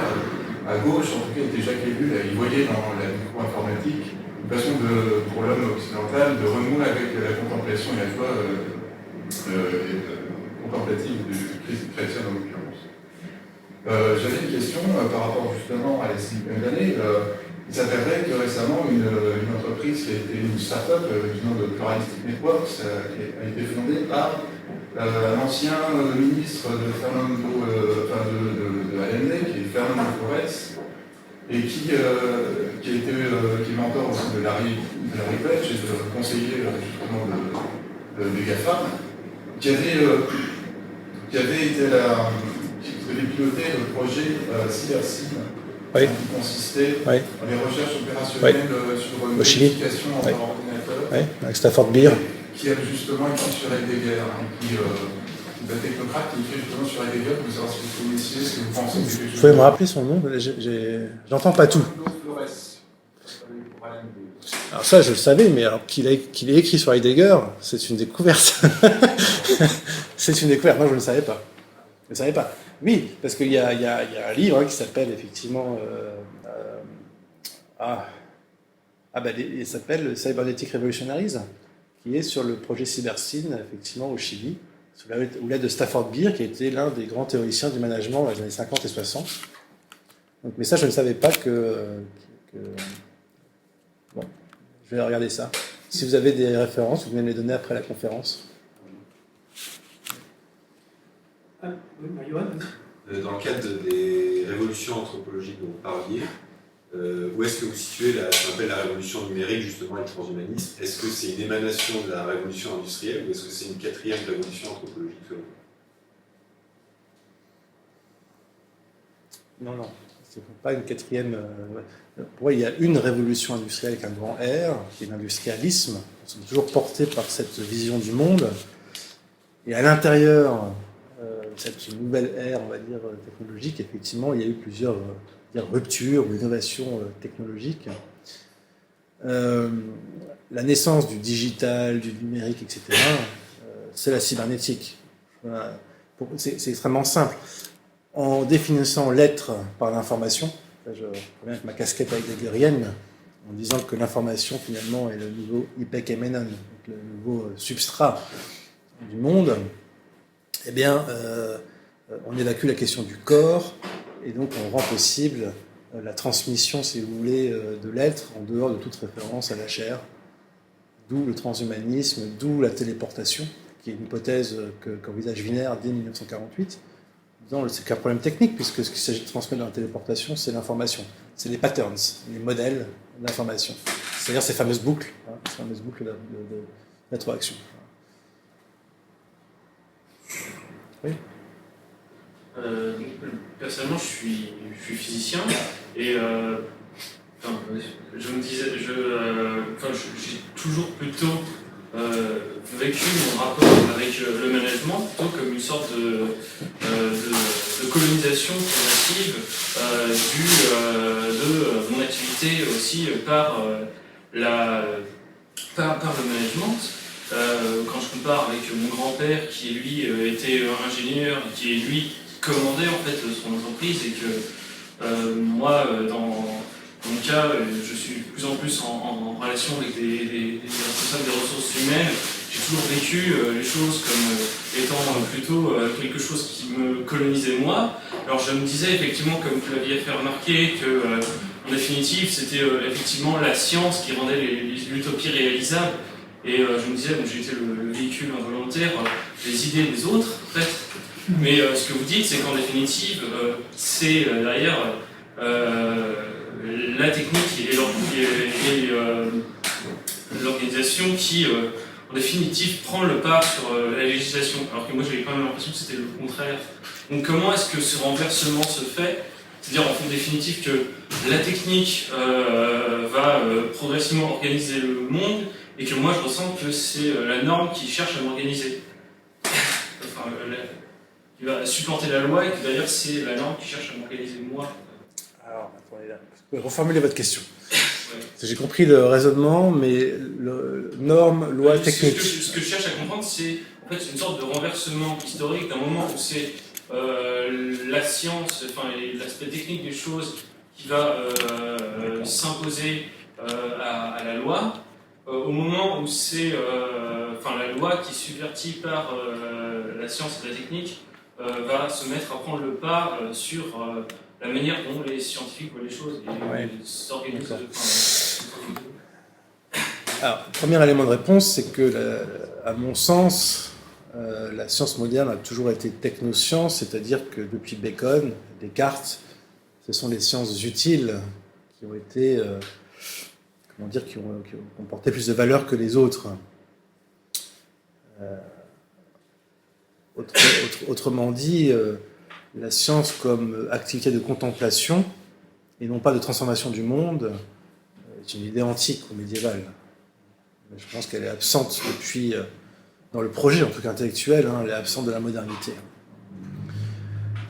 à gauche, en tout cas, était Jacques Ellul, il voyait dans la micro-informatique une façon pour l'homme occidental de renouer avec la contemplation et la foi contemplative du Christ chrétien en l'occurrence. J'avais une question par rapport justement à la Silicon Valley. Il s'avérerait que récemment, une entreprise qui a été une start-up du nom de Pluralistic Networks a été fondée par un ancien ministre de Fernando, de ALND, qui est Fernando Flores, et qui est mentor aussi de Larry Page et de conseiller justement des GAFAM, qui avait piloté le projet CyberSyn, Oui. qui consistait Oui. dans les recherches opérationnelles sur une modification en ordinateur, Oui, avec Stafford Beer. qui a justement écrit sur Heidegger, qui un technocrate qui écrit justement sur Heidegger, pour savoir si vous connaissiez, ce que vous pensez. Vous pouvez me rappeler son nom? J'entends pas tout. Alors ça, je le savais, mais alors qu'il ait écrit sur Heidegger, c'est une découverte. C'est une découverte. Non, je ne le savais pas. Je ne le savais pas. Oui, parce qu'il y a un livre qui s'appelle effectivement... il s'appelle Cybernetic Revolutionaries, qui est sur le projet CyberSyn, effectivement, au Chili, sous la houlette de Stafford Beer, qui était l'un des grands théoriciens du management dans les années 50 et 60. Donc, mais ça, je ne savais pas que... Bon, je vais regarder ça. Si vous avez des références, vous venez me les donner après la conférence. Dans le cadre des révolutions anthropologiques dont vous parliez, où est-ce que vous situez ce qu'on appelle la révolution numérique, justement, et le transhumanisme? Est-ce que c'est une émanation de la révolution industrielle ou est-ce que c'est une quatrième révolution anthropologique selon vous? Non, c'est pas une quatrième. Pour moi, il y a une révolution industrielle avec un grand R, qui est l'industrialisme. Nous sommes toujours portés par cette vision du monde. Et à l'intérieur de cette nouvelle ère, on va dire, technologique, effectivement, il y a eu plusieurs ruptures ou innovations technologiques. La naissance du digital, du numérique, etc., c'est la cybernétique. C'est extrêmement simple. En définissant l'être par l'information, je reviens avec ma casquette heideggerienne, en disant que l'information, finalement, est le nouveau Ipek Emenon, le nouveau substrat du monde, eh bien, on évacue la question du corps, et donc on rend possible la transmission, si vous voulez, de l'être en dehors de toute référence à la chair, d'où le transhumanisme, d'où la téléportation, qui est une hypothèse qu'envisage Wiener dès 1948. C'est qu'un problème technique, puisque ce qu'il s'agit de transmettre dans la téléportation, c'est l'information. C'est les patterns, les modèles d'information. C'est-à-dire ces fameuses boucles, ces fameuses boucles d'interaction. Oui. Personnellement, je suis physicien et je me disais, j'ai toujours plutôt vécu mon rapport avec le management plutôt comme une sorte de colonisation progressive de mon activité aussi par le management. Quand je compare avec mon grand-père qui lui était ingénieur, qui lui commandait en fait son entreprise et que moi dans mon cas je suis de plus en plus en relation avec des responsables des ressources humaines, j'ai toujours vécu les choses comme étant plutôt quelque chose qui me colonisait moi. Alors je me disais effectivement, comme vous l'aviez fait remarquer, que en définitive c'était effectivement la science qui rendait l'utopie réalisable. Et je me disais, donc j'ai été le véhicule involontaire des idées des autres, en fait. Mais ce que vous dites, c'est qu'en définitive, c'est d'ailleurs la technique et l'organisation qui, en définitive, prend le pas sur la législation. Alors que moi, j'avais quand même l'impression que c'était le contraire. Donc comment est-ce que ce renversement se fait? C'est-à-dire, en définitive, que la technique va progressivement organiser le monde, et que moi je ressens que c'est la norme qui cherche à m'organiser. Enfin, qui va supplanter la loi, et que d'ailleurs c'est la norme qui cherche à m'organiser moi. Alors, attendez là. Vous pouvez reformuler votre question. Ouais. J'ai compris le raisonnement, mais norme, loi, technique. Ce que je cherche à comprendre, c'est en fait une sorte de renversement historique d'un moment où c'est la science, enfin l'aspect technique des choses qui va s'imposer à la loi, au moment où c'est la loi qui est subvertie par la science et la technique va se mettre à prendre le pas sur la manière dont les scientifiques voient les choses et s'organisent. Alors, le premier élément de réponse, c'est que, à mon sens, la science moderne a toujours été technoscience, c'est-à-dire que depuis Bacon, Descartes, ce sont les sciences utiles qui ont été, qui ont porté plus de valeur que les autres. Autrement dit, la science comme activité de contemplation et non pas de transformation du monde est une idée antique ou médiévale. Je pense qu'elle est absente depuis, dans le projet en tout cas intellectuel, elle est absente de la modernité.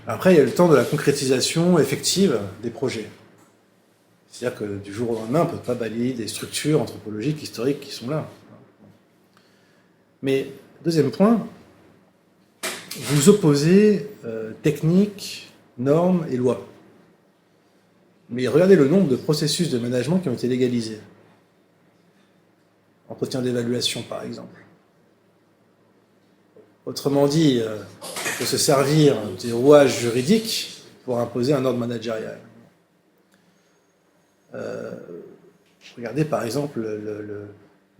Après, il y a le temps de la concrétisation effective des projets. C'est-à-dire que du jour au lendemain, on ne peut pas balayer des structures anthropologiques, historiques qui sont là. Mais, deuxième point, vous opposez technique, normes et lois. Mais regardez le nombre de processus de management qui ont été légalisés. Entretien d'évaluation, par exemple. Autrement dit, il faut se servir des rouages juridiques pour imposer un ordre managérial. Regardez, par exemple,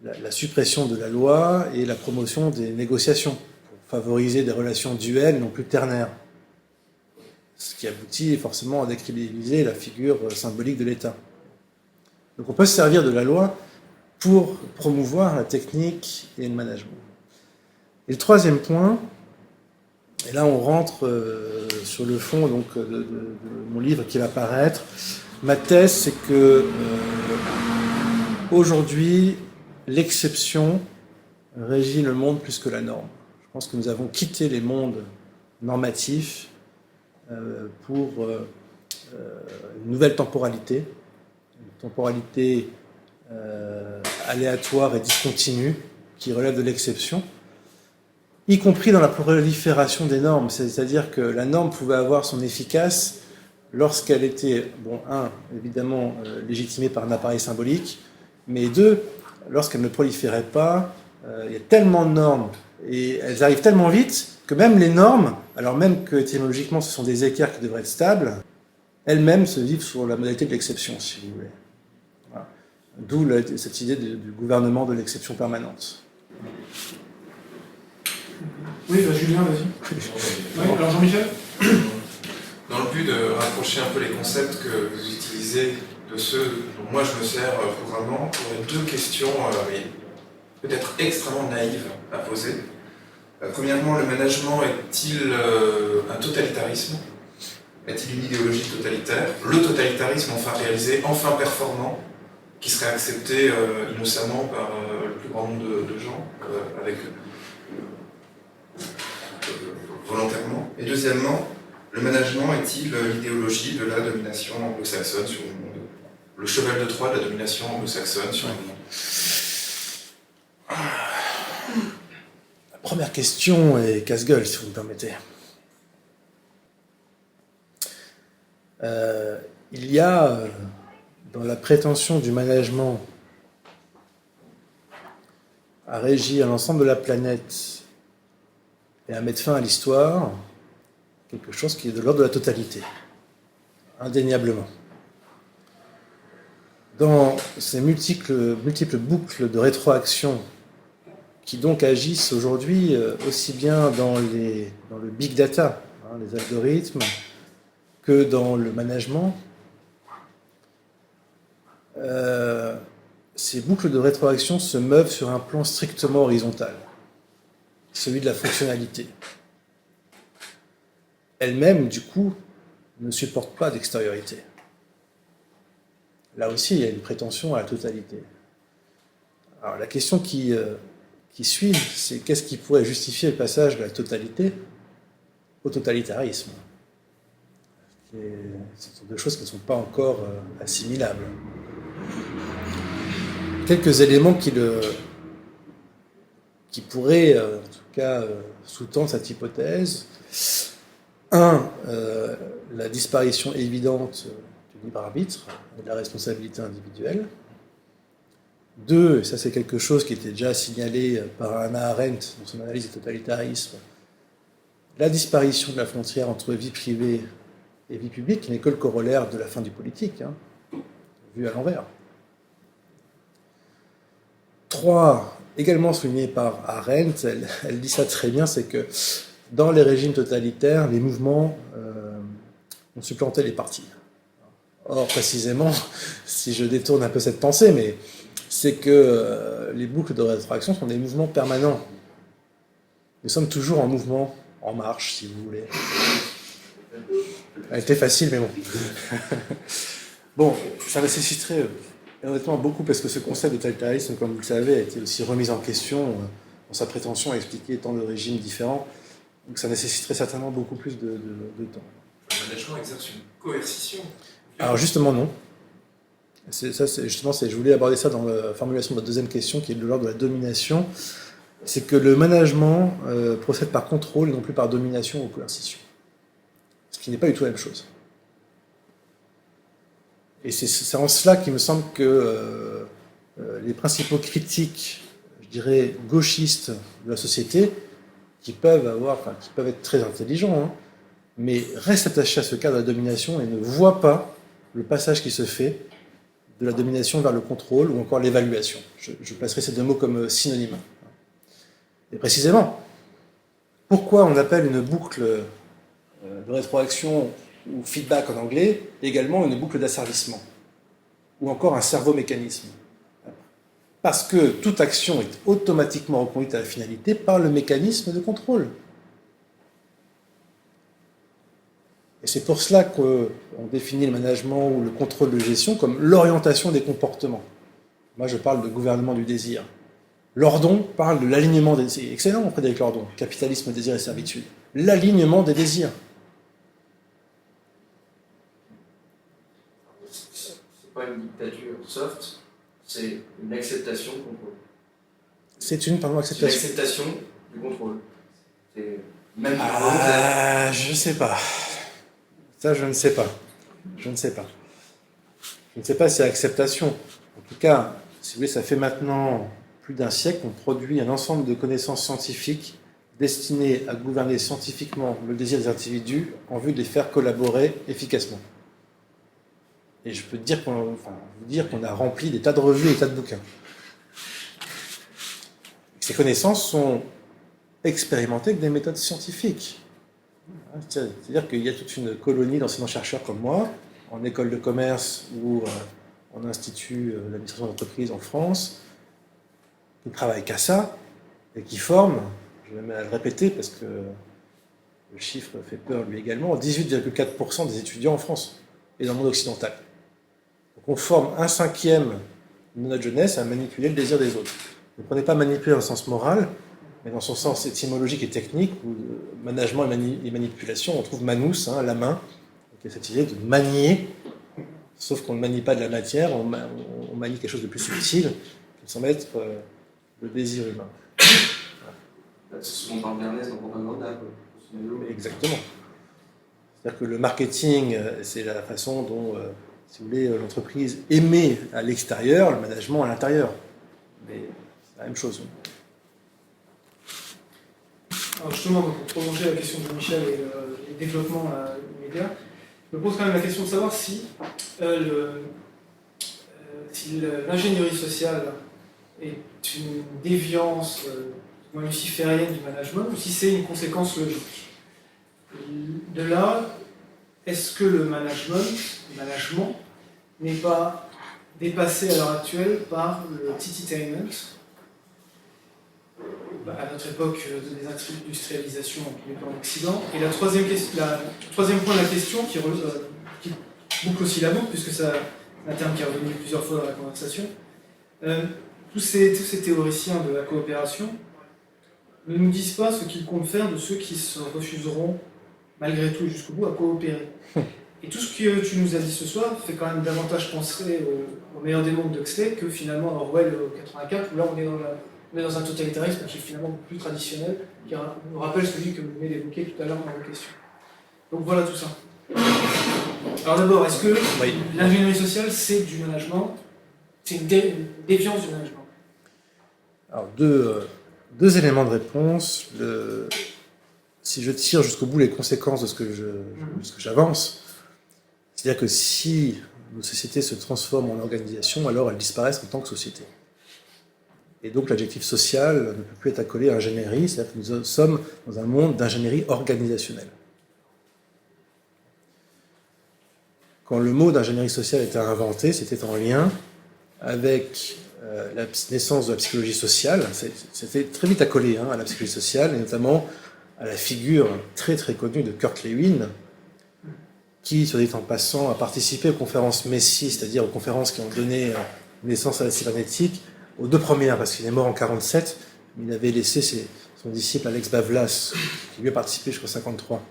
la suppression de la loi et la promotion des négociations pour favoriser des relations duelles non plus ternaires. Ce qui aboutit forcément à décrédibiliser la figure symbolique de l'État. Donc on peut se servir de la loi pour promouvoir la technique et le management. Et le troisième point, et là on rentre sur le fond donc, de mon livre qui va paraître, ma thèse c'est que aujourd'hui l'exception régit le monde plus que la norme. Je pense que nous avons quitté les mondes normatifs pour une nouvelle temporalité, une temporalité aléatoire et discontinue qui relève de l'exception, y compris dans la prolifération des normes. C'est-à-dire que la norme pouvait avoir son efficace lorsqu'elle était, évidemment légitimée par un appareil symbolique, mais lorsqu'elle ne proliférait pas. Il y a tellement de normes et elles arrivent tellement vite que même les normes, alors même que étymologiquement ce sont des équerres qui devraient être stables, elles-mêmes se vivent sur la modalité de l'exception, si vous voulez. Voilà. D'où cette idée du gouvernement de l'exception permanente. Oui, Julien, vas-y. Oui, alors Jean-Michel ? Dans le but de rapprocher un peu les concepts que vous utilisez de ceux dont moi je me sers couramment, j'aurais deux questions peut-être extrêmement naïves à poser. Premièrement, le management est-il un totalitarisme ? Est-il une idéologie totalitaire ? Le totalitarisme enfin réalisé, enfin performant, qui serait accepté innocemment par le plus grand nombre de gens, volontairement. Et deuxièmement, le management est-il l'idéologie de la domination anglo-saxonne sur le monde ? Le cheval de Troie de la domination anglo-saxonne sur le monde. La première question est casse-gueule, si vous me permettez. Il y a, dans la prétention du management à régir l'ensemble de la planète et à mettre fin à l'histoire, quelque chose qui est de l'ordre de la totalité, indéniablement. Dans ces multiples boucles de rétroaction qui donc agissent aujourd'hui aussi bien dans le big data, les algorithmes, que dans le management, ces boucles de rétroaction se meuvent sur un plan strictement horizontal, celui de la fonctionnalité. Elle-même, du coup, ne supporte pas d'extériorité. Là aussi, il y a une prétention à la totalité. Alors la question qui suit, c'est qu'est-ce qui pourrait justifier le passage de la totalité au totalitarisme ? Ce sont deux choses qui ne sont pas encore assimilables. Quelques éléments qui pourraient, en tout cas, sous-tendre cette hypothèse. La disparition évidente du libre arbitre et de la responsabilité individuelle. 2, et ça c'est quelque chose qui était déjà signalé par Hannah Arendt dans son analyse du totalitarisme, la disparition de la frontière entre vie privée et vie publique, qui n'est que le corollaire de la fin du politique, vu à l'envers. 3, également souligné par Arendt, elle dit ça très bien, c'est que dans les régimes totalitaires, les mouvements ont supplanté les partis. Or, précisément, si je détourne un peu cette pensée, mais c'est que les boucles de rétroaction sont des mouvements permanents. Nous sommes toujours en mouvement, en marche, si vous voulez. Elle était facile, mais bon. Bon, ça nécessiterait honnêtement beaucoup, parce que ce concept de totalitarisme, comme vous le savez, a été aussi remis en question dans sa prétention à expliquer tant de régimes différents. Donc ça nécessiterait certainement beaucoup plus de temps. Le management exerce une coercition. Alors justement, non. Je voulais aborder ça dans la formulation de votre deuxième question, qui est de l'ordre de la domination. C'est que le management procède par contrôle et non plus par domination ou coercition. Ce qui n'est pas du tout la même chose. Et c'est en cela qu'il me semble que les principaux critiques, je dirais, gauchistes de la société, qui peuvent être très intelligents, mais restent attachés à ce cadre de la domination et ne voient pas le passage qui se fait de la domination vers le contrôle ou encore l'évaluation. Je placerai ces deux mots comme synonymes. Et précisément, pourquoi on appelle une boucle de rétroaction ou feedback en anglais également une boucle d'asservissement ou encore un cerveau-mécanisme? Parce que toute action est automatiquement reconduite à la finalité par le mécanisme de contrôle. Et c'est pour cela qu'on définit le management ou le contrôle de gestion comme l'orientation des comportements. Moi, je parle de gouvernement du désir. Lordon parle de l'alignement des désirs. Excellent, Frédéric Lordon. Capitalisme, désir et servitude. L'alignement des désirs. C'est pas une dictature soft, c'est une acceptation du contrôle. C'est une acceptation. C'est une acceptation du contrôle. C'est même je sais pas. Ça, je ne sais pas. Je ne sais pas. Je ne sais pas si c'est acceptation. En tout cas, si vous voulez, ça fait maintenant plus d'un siècle qu'on produit un ensemble de connaissances scientifiques destinées à gouverner scientifiquement le désir des individus en vue de les faire collaborer efficacement. Et je peux vous dire qu'on a rempli des tas de revues et des tas de bouquins. Ces connaissances sont expérimentées avec des méthodes scientifiques. C'est-à-dire qu'il y a toute une colonie d'enseignants-chercheurs comme moi, en école de commerce ou en institut d'administration d'entreprise en France, qui ne travaillent qu'à ça et qui forment, je vais même le répéter parce que le chiffre fait peur lui également, 18,4% des étudiants en France et dans le monde occidental. Donc on forme 1/5 de notre jeunesse à manipuler le désir des autres. Ne prenez pas manipuler dans le sens moral, mais dans son sens étymologique et technique, où management et manipulation, on trouve manus, la main, qui est cette idée de manier, sauf qu'on ne manie pas de la matière, on manie quelque chose de plus subtil, qui semble être le désir humain. C'est ce qu'on parle d'Ernest dans Propaganda. Exactement. C'est-à-dire que le marketing, c'est la façon dont, si vous voulez, l'entreprise émet à l'extérieur, le management à l'intérieur. Mais c'est la même chose. Alors justement, pour prolonger la question de Michel et le développement immédiat, je me pose quand même la question de savoir si l'ingénierie sociale est une déviance luciférienne du management ou si c'est une conséquence logique. De là, est-ce que le management n'est pas dépassé à l'heure actuelle par le tititainment, à notre époque des industrialisations en Occident. Et le troisième point de la question, qui boucle aussi la boucle, puisque c'est un terme qui est revenu plusieurs fois dans la conversation, tous ces théoriciens de la coopération ne nous disent pas ce qu'ils comptent faire de ceux qui se refuseront, malgré tout jusqu'au bout, à coopérer. Et tout ce que tu nous as dit ce soir fait quand même davantage penser au meilleur des mondes d'Huxley que finalement à Orwell 84, où là on est dans un totalitarisme qui est finalement plus traditionnel, qui nous rappelle celui que vous venez d'évoquer tout à l'heure dans vos questions. Donc voilà tout ça. Alors d'abord, est-ce que Oui. l'ingénierie sociale, c'est du management? C'est une déviance du management? Alors, deux éléments de réponse. Si je tire jusqu'au bout les conséquences de ce que j'avance, c'est-à-dire que si nos sociétés se transforment en organisation, alors elles disparaissent en tant que société. Et donc l'adjectif social ne peut plus être accolé à ingénierie, c'est-à-dire que nous sommes dans un monde d'ingénierie organisationnelle. Quand le mot d'ingénierie sociale était inventé, c'était en lien avec la naissance de la psychologie sociale. C'était très vite accolé à la psychologie sociale, et notamment à la figure très très connue de Kurt Lewin, qui, soit dit en passant, a participé aux conférences Messie, c'est-à-dire aux conférences qui ont donné naissance à la cybernétique, aux deux premières, parce qu'il est mort en 1947, mais il avait laissé son disciple Alex Bavlas, qui lui a participé jusqu'en 1953.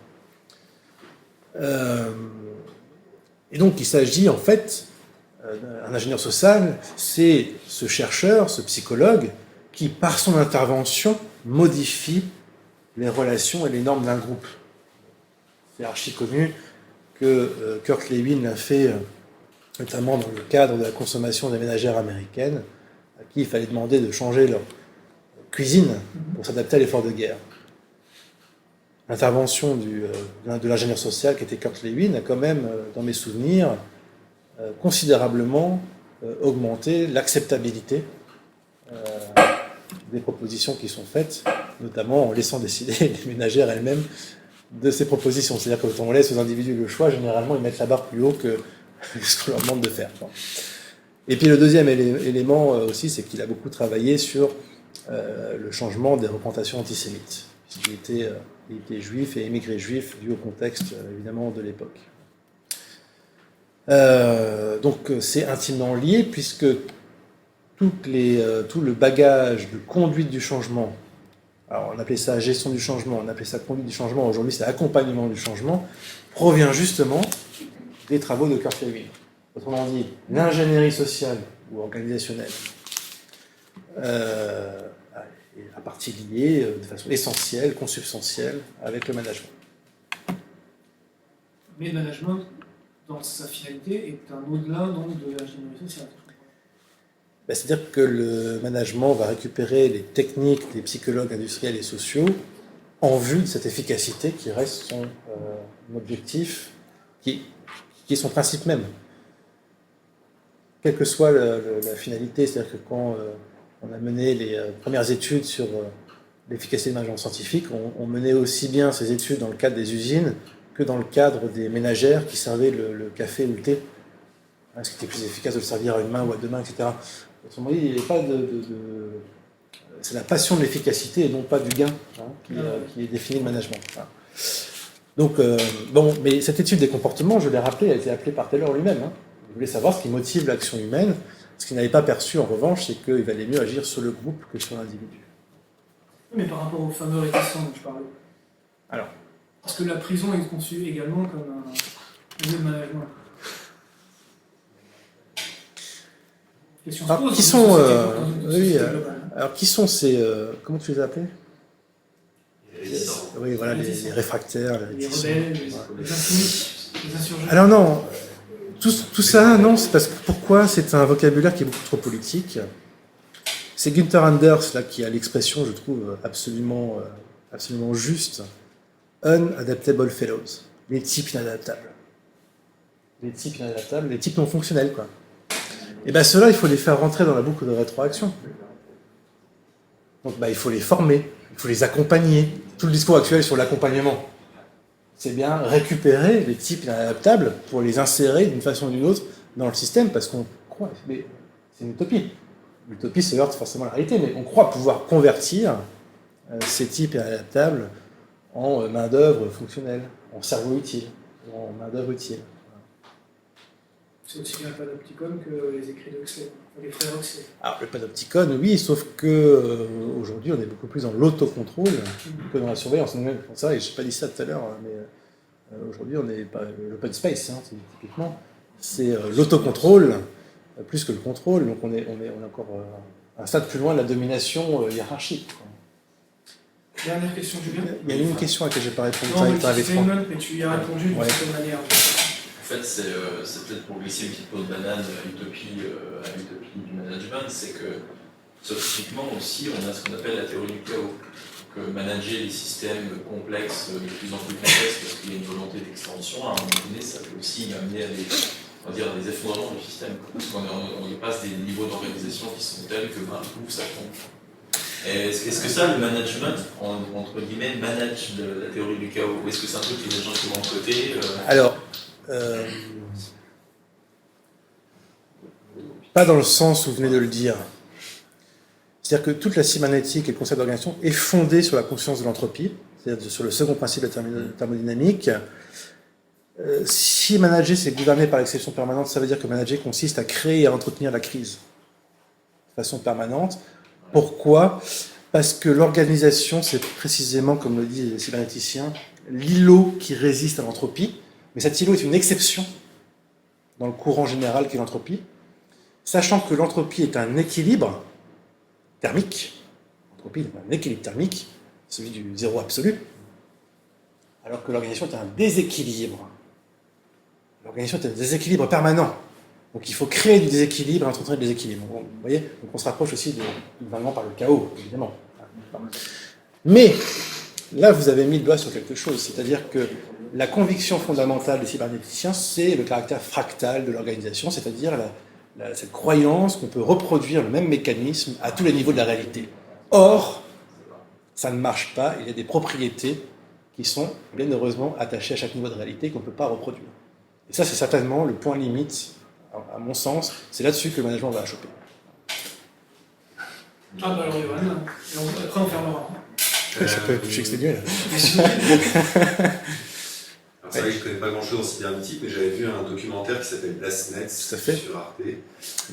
Et donc il s'agit en fait, un ingénieur social, c'est ce chercheur, ce psychologue, qui par son intervention modifie les relations et les normes d'un groupe. C'est archi connu que Kurt Lewin l'a fait notamment dans le cadre de la consommation des ménagères américaines, à qui il fallait demander de changer leur cuisine pour s'adapter à l'effort de guerre. L'intervention de l'ingénieur social qui était Kurt Lewin a quand même, dans mes souvenirs, considérablement augmenté l'acceptabilité des propositions qui sont faites, notamment en laissant décider les ménagères elles-mêmes de ces propositions. C'est-à-dire que quand on laisse aux individus le choix, généralement, ils mettent la barre plus haut que ce qu'on leur demande de faire. Et puis le deuxième élément aussi, c'est qu'il a beaucoup travaillé sur le changement des représentations antisémites. Il était juif et émigré juif, dû au contexte, évidemment, de l'époque. Donc c'est intimement lié, puisque tout le bagage de conduite du changement, alors on appelait ça gestion du changement, on appelait ça conduite du changement, aujourd'hui c'est accompagnement du changement, provient justement des travaux de Kurt Lewin. Autrement dit, l'ingénierie sociale ou organisationnelle est à partie liée de façon essentielle, consubstantielle avec le management. Mais le management, dans sa finalité, est un au-delà donc de l'ingénierie sociale. C'est-à-dire que le management va récupérer les techniques des psychologues industriels et sociaux en vue de cette efficacité qui reste son objectif, qui est son principe même. Quelle que soit la finalité, c'est-à-dire que quand on a mené les premières études sur l'efficacité du management scientifique, on menait aussi bien ces études dans le cadre des usines que dans le cadre des ménagères qui servaient le café ou le thé. Est-ce qu'il était plus efficace de le servir à une main ou à deux mains, etc. Autrement dit, il n'y a pas c'est la passion de l'efficacité et non pas du gain qui est défini le management. Donc, mais cette étude des comportements, je l'ai rappelé, a été appelée par Taylor lui-même. Il voulait savoir ce qui motive l'action humaine. Ce qu'il n'avait pas perçu, en revanche, c'est qu'il valait mieux agir sur le groupe que sur l'individu. Mais par rapport au fameux réticent dont je parlais. Alors. Est-ce que la prison est conçue également comme un lieu de management? Alors, qui sont ces... comment tu les as appelés? Oui, voilà, les réfractaires, les rebelles, les insoumis, les insurgés. Alors non, tout ça, non, c'est parce que pourquoi c'est un vocabulaire qui est beaucoup trop politique. C'est Günther Anders là qui a l'expression, je trouve, absolument juste. Unadaptable fellows, les types inadaptables. Les types inadaptables, les types non fonctionnels, quoi. Et bien ceux-là, il faut les faire rentrer dans la boucle de rétroaction. Donc il faut les former, il faut les accompagner. Tout le discours actuel sur l'accompagnement, c'est bien récupérer les types inadaptables pour les insérer d'une façon ou d'une autre dans le système, parce qu'on croit, mais c'est une utopie. L'utopie se heurte forcément à la réalité, mais on croit pouvoir convertir ces types inadaptables en main-d'œuvre fonctionnelle, en cerveau utile, en main-d'œuvre utile. C'est aussi bien le panopticon que les écrits d'Huxley, les frères Huxley. Alors le panopticon, oui, sauf que aujourd'hui on est beaucoup plus dans l'autocontrôle que dans la surveillance. C'est vrai, je n'ai pas dit ça tout à l'heure, mais aujourd'hui on est pas l'open space, typiquement. C'est l'autocontrôle plus que le contrôle, donc on est encore un stade plus loin de la domination hiérarchique. Dernière question, Julien. Il y a une question à laquelle je n'ai pas répondu. Non, mais T'as les c'est trois. une, mais tu y as répondu d'une Ouais. certaine manière. En fait, c'est peut-être pour glisser une petite peau de banane à l'utopie du management, c'est que scientifiquement aussi, on a ce qu'on appelle la théorie du chaos. Que manager les systèmes complexes, de plus en plus complexes, parce qu'il y a une volonté d'extension, à un moment donné, ça peut aussi amener à des effondrements du système. Parce qu'on y passe des niveaux d'organisation qui sont tels que d'un coup, ça tombe. Est-ce que ça, le management, entre guillemets, manage la théorie du chaos? Ou est-ce que c'est un truc qui est gentiment de côté Alors, pas dans le sens où vous venez de le dire. C'est-à-dire que toute la cybernétique et le concept d'organisation est fondé sur la conscience de l'entropie, c'est-à-dire sur le second principe de la thermodynamique. Si manager, c'est gouverner par l'exception permanente, ça veut dire que manager consiste à créer et à entretenir la crise de façon permanente. Pourquoi ? Parce que l'organisation, c'est précisément, comme le disent les cybernéticiens, l'îlot qui résiste à l'entropie. Mais cet îlot est une exception dans le courant général qu'est l'entropie, sachant que l'entropie est un équilibre thermique. L'entropie est un équilibre thermique, celui du zéro absolu, alors que l'organisation est un déséquilibre. L'organisation est un déséquilibre permanent. Donc il faut créer du déséquilibre et entretenir le déséquilibre. Vous voyez ? Donc on se rapproche aussi du gouvernement par le chaos, évidemment. Mais là, vous avez mis le doigt sur quelque chose, c'est-à-dire que la conviction fondamentale des cybernéticiens, c'est le caractère fractal de l'organisation, c'est-à-dire cette croyance qu'on peut reproduire le même mécanisme à tous les niveaux de la réalité. Or, ça ne marche pas, il y a des propriétés qui sont bien heureusement attachées à chaque niveau de réalité qu'on ne peut pas reproduire. Et ça, c'est certainement le point limite, à mon sens, c'est là-dessus que le management va choper. Ah bah alors, Yoann, et après on fermera. Je suis exténué là. Alors, c'est vrai que je ne connais pas grand-chose en cybernétique, mais j'avais vu un documentaire qui s'appelle Blastnet sur Arte.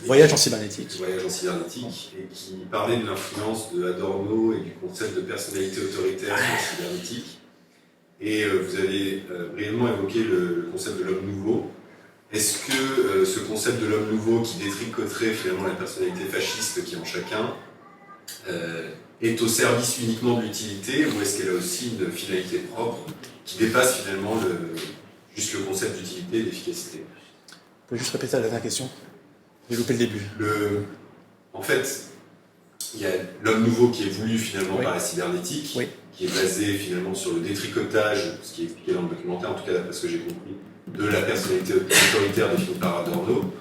Voyage en cybernétique. Voyage en cybernétique, et qui parlait de l'influence de Adorno et du concept de personnalité autoritaire sur la cybernétique. Et vous avez brièvement évoqué le concept de l'homme nouveau. Est-ce que ce concept de l'homme nouveau qui détricoterait finalement la personnalité fasciste qui est en chacun est au service uniquement de l'utilité, ou est-ce qu'elle a aussi une finalité propre qui dépasse finalement juste le concept d'utilité et d'efficacité? Vous pouvez juste répéter la dernière question? J'ai loupé le début. En fait, il y a l'homme nouveau qui est voulu finalement par la cybernétique, qui est basé finalement sur le détricotage, ce qui est expliqué dans le documentaire, en tout cas d'après ce que j'ai compris, de la personnalité autoritaire définie par Adorno.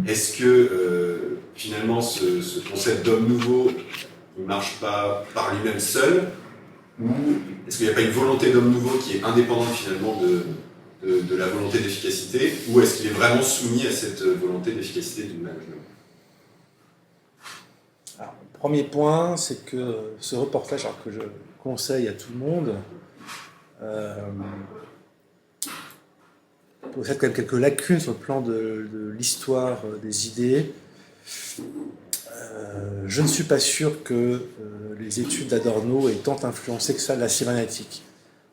Est-ce que finalement ce concept d'homme nouveau ne marche pas par lui-même seul, ou est-ce qu'il n'y a pas une volonté d'homme nouveau qui est indépendante finalement de la volonté d'efficacité, ou est-ce qu'il est vraiment soumis à cette volonté d'efficacité du management? Alors, premier point, c'est que ce reportage, alors que je conseille à tout le monde, possède quand même quelques lacunes sur le plan de l'histoire des idées. Je ne suis pas sûr que les études d'Adorno aient tant influencé que ça la cybernétique.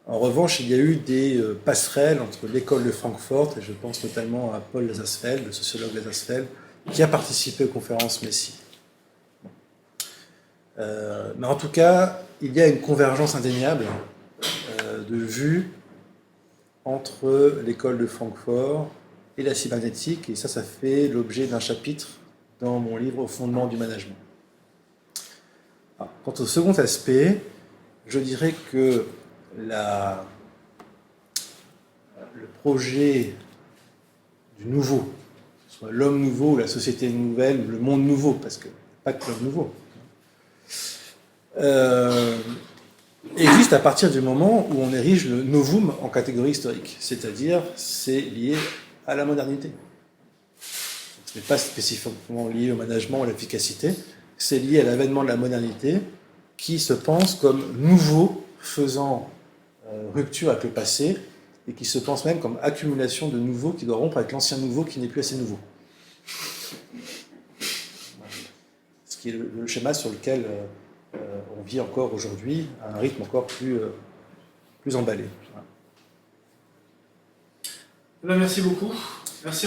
En revanche, il y a eu des passerelles entre l'école de Francfort, et je pense notamment à Paul Lazarsfeld, le sociologue Lazarsfeld, qui a participé aux conférences Messi. Mais en tout cas, il y a une convergence indéniable de vues entre l'école de Francfort et la cybernétique, et ça fait l'objet d'un chapitre dans mon livre « Au fondement du management ». Quant au second aspect, je dirais que le projet du nouveau, que ce soit l'homme nouveau, la société nouvelle, le monde nouveau, parce que pas que l'homme nouveau, existe à partir du moment où on érige le novum en catégorie historique, c'est-à-dire c'est lié à la modernité. Ce n'est pas spécifiquement lié au management ou à l'efficacité, c'est lié à l'avènement de la modernité qui se pense comme nouveau, faisant rupture avec le passé, et qui se pense même comme accumulation de nouveaux qui doit rompre avec l'ancien nouveau qui n'est plus assez nouveau. Ce qui est le schéma sur lequel on vit encore aujourd'hui, à un rythme encore plus emballé. Merci beaucoup. Merci.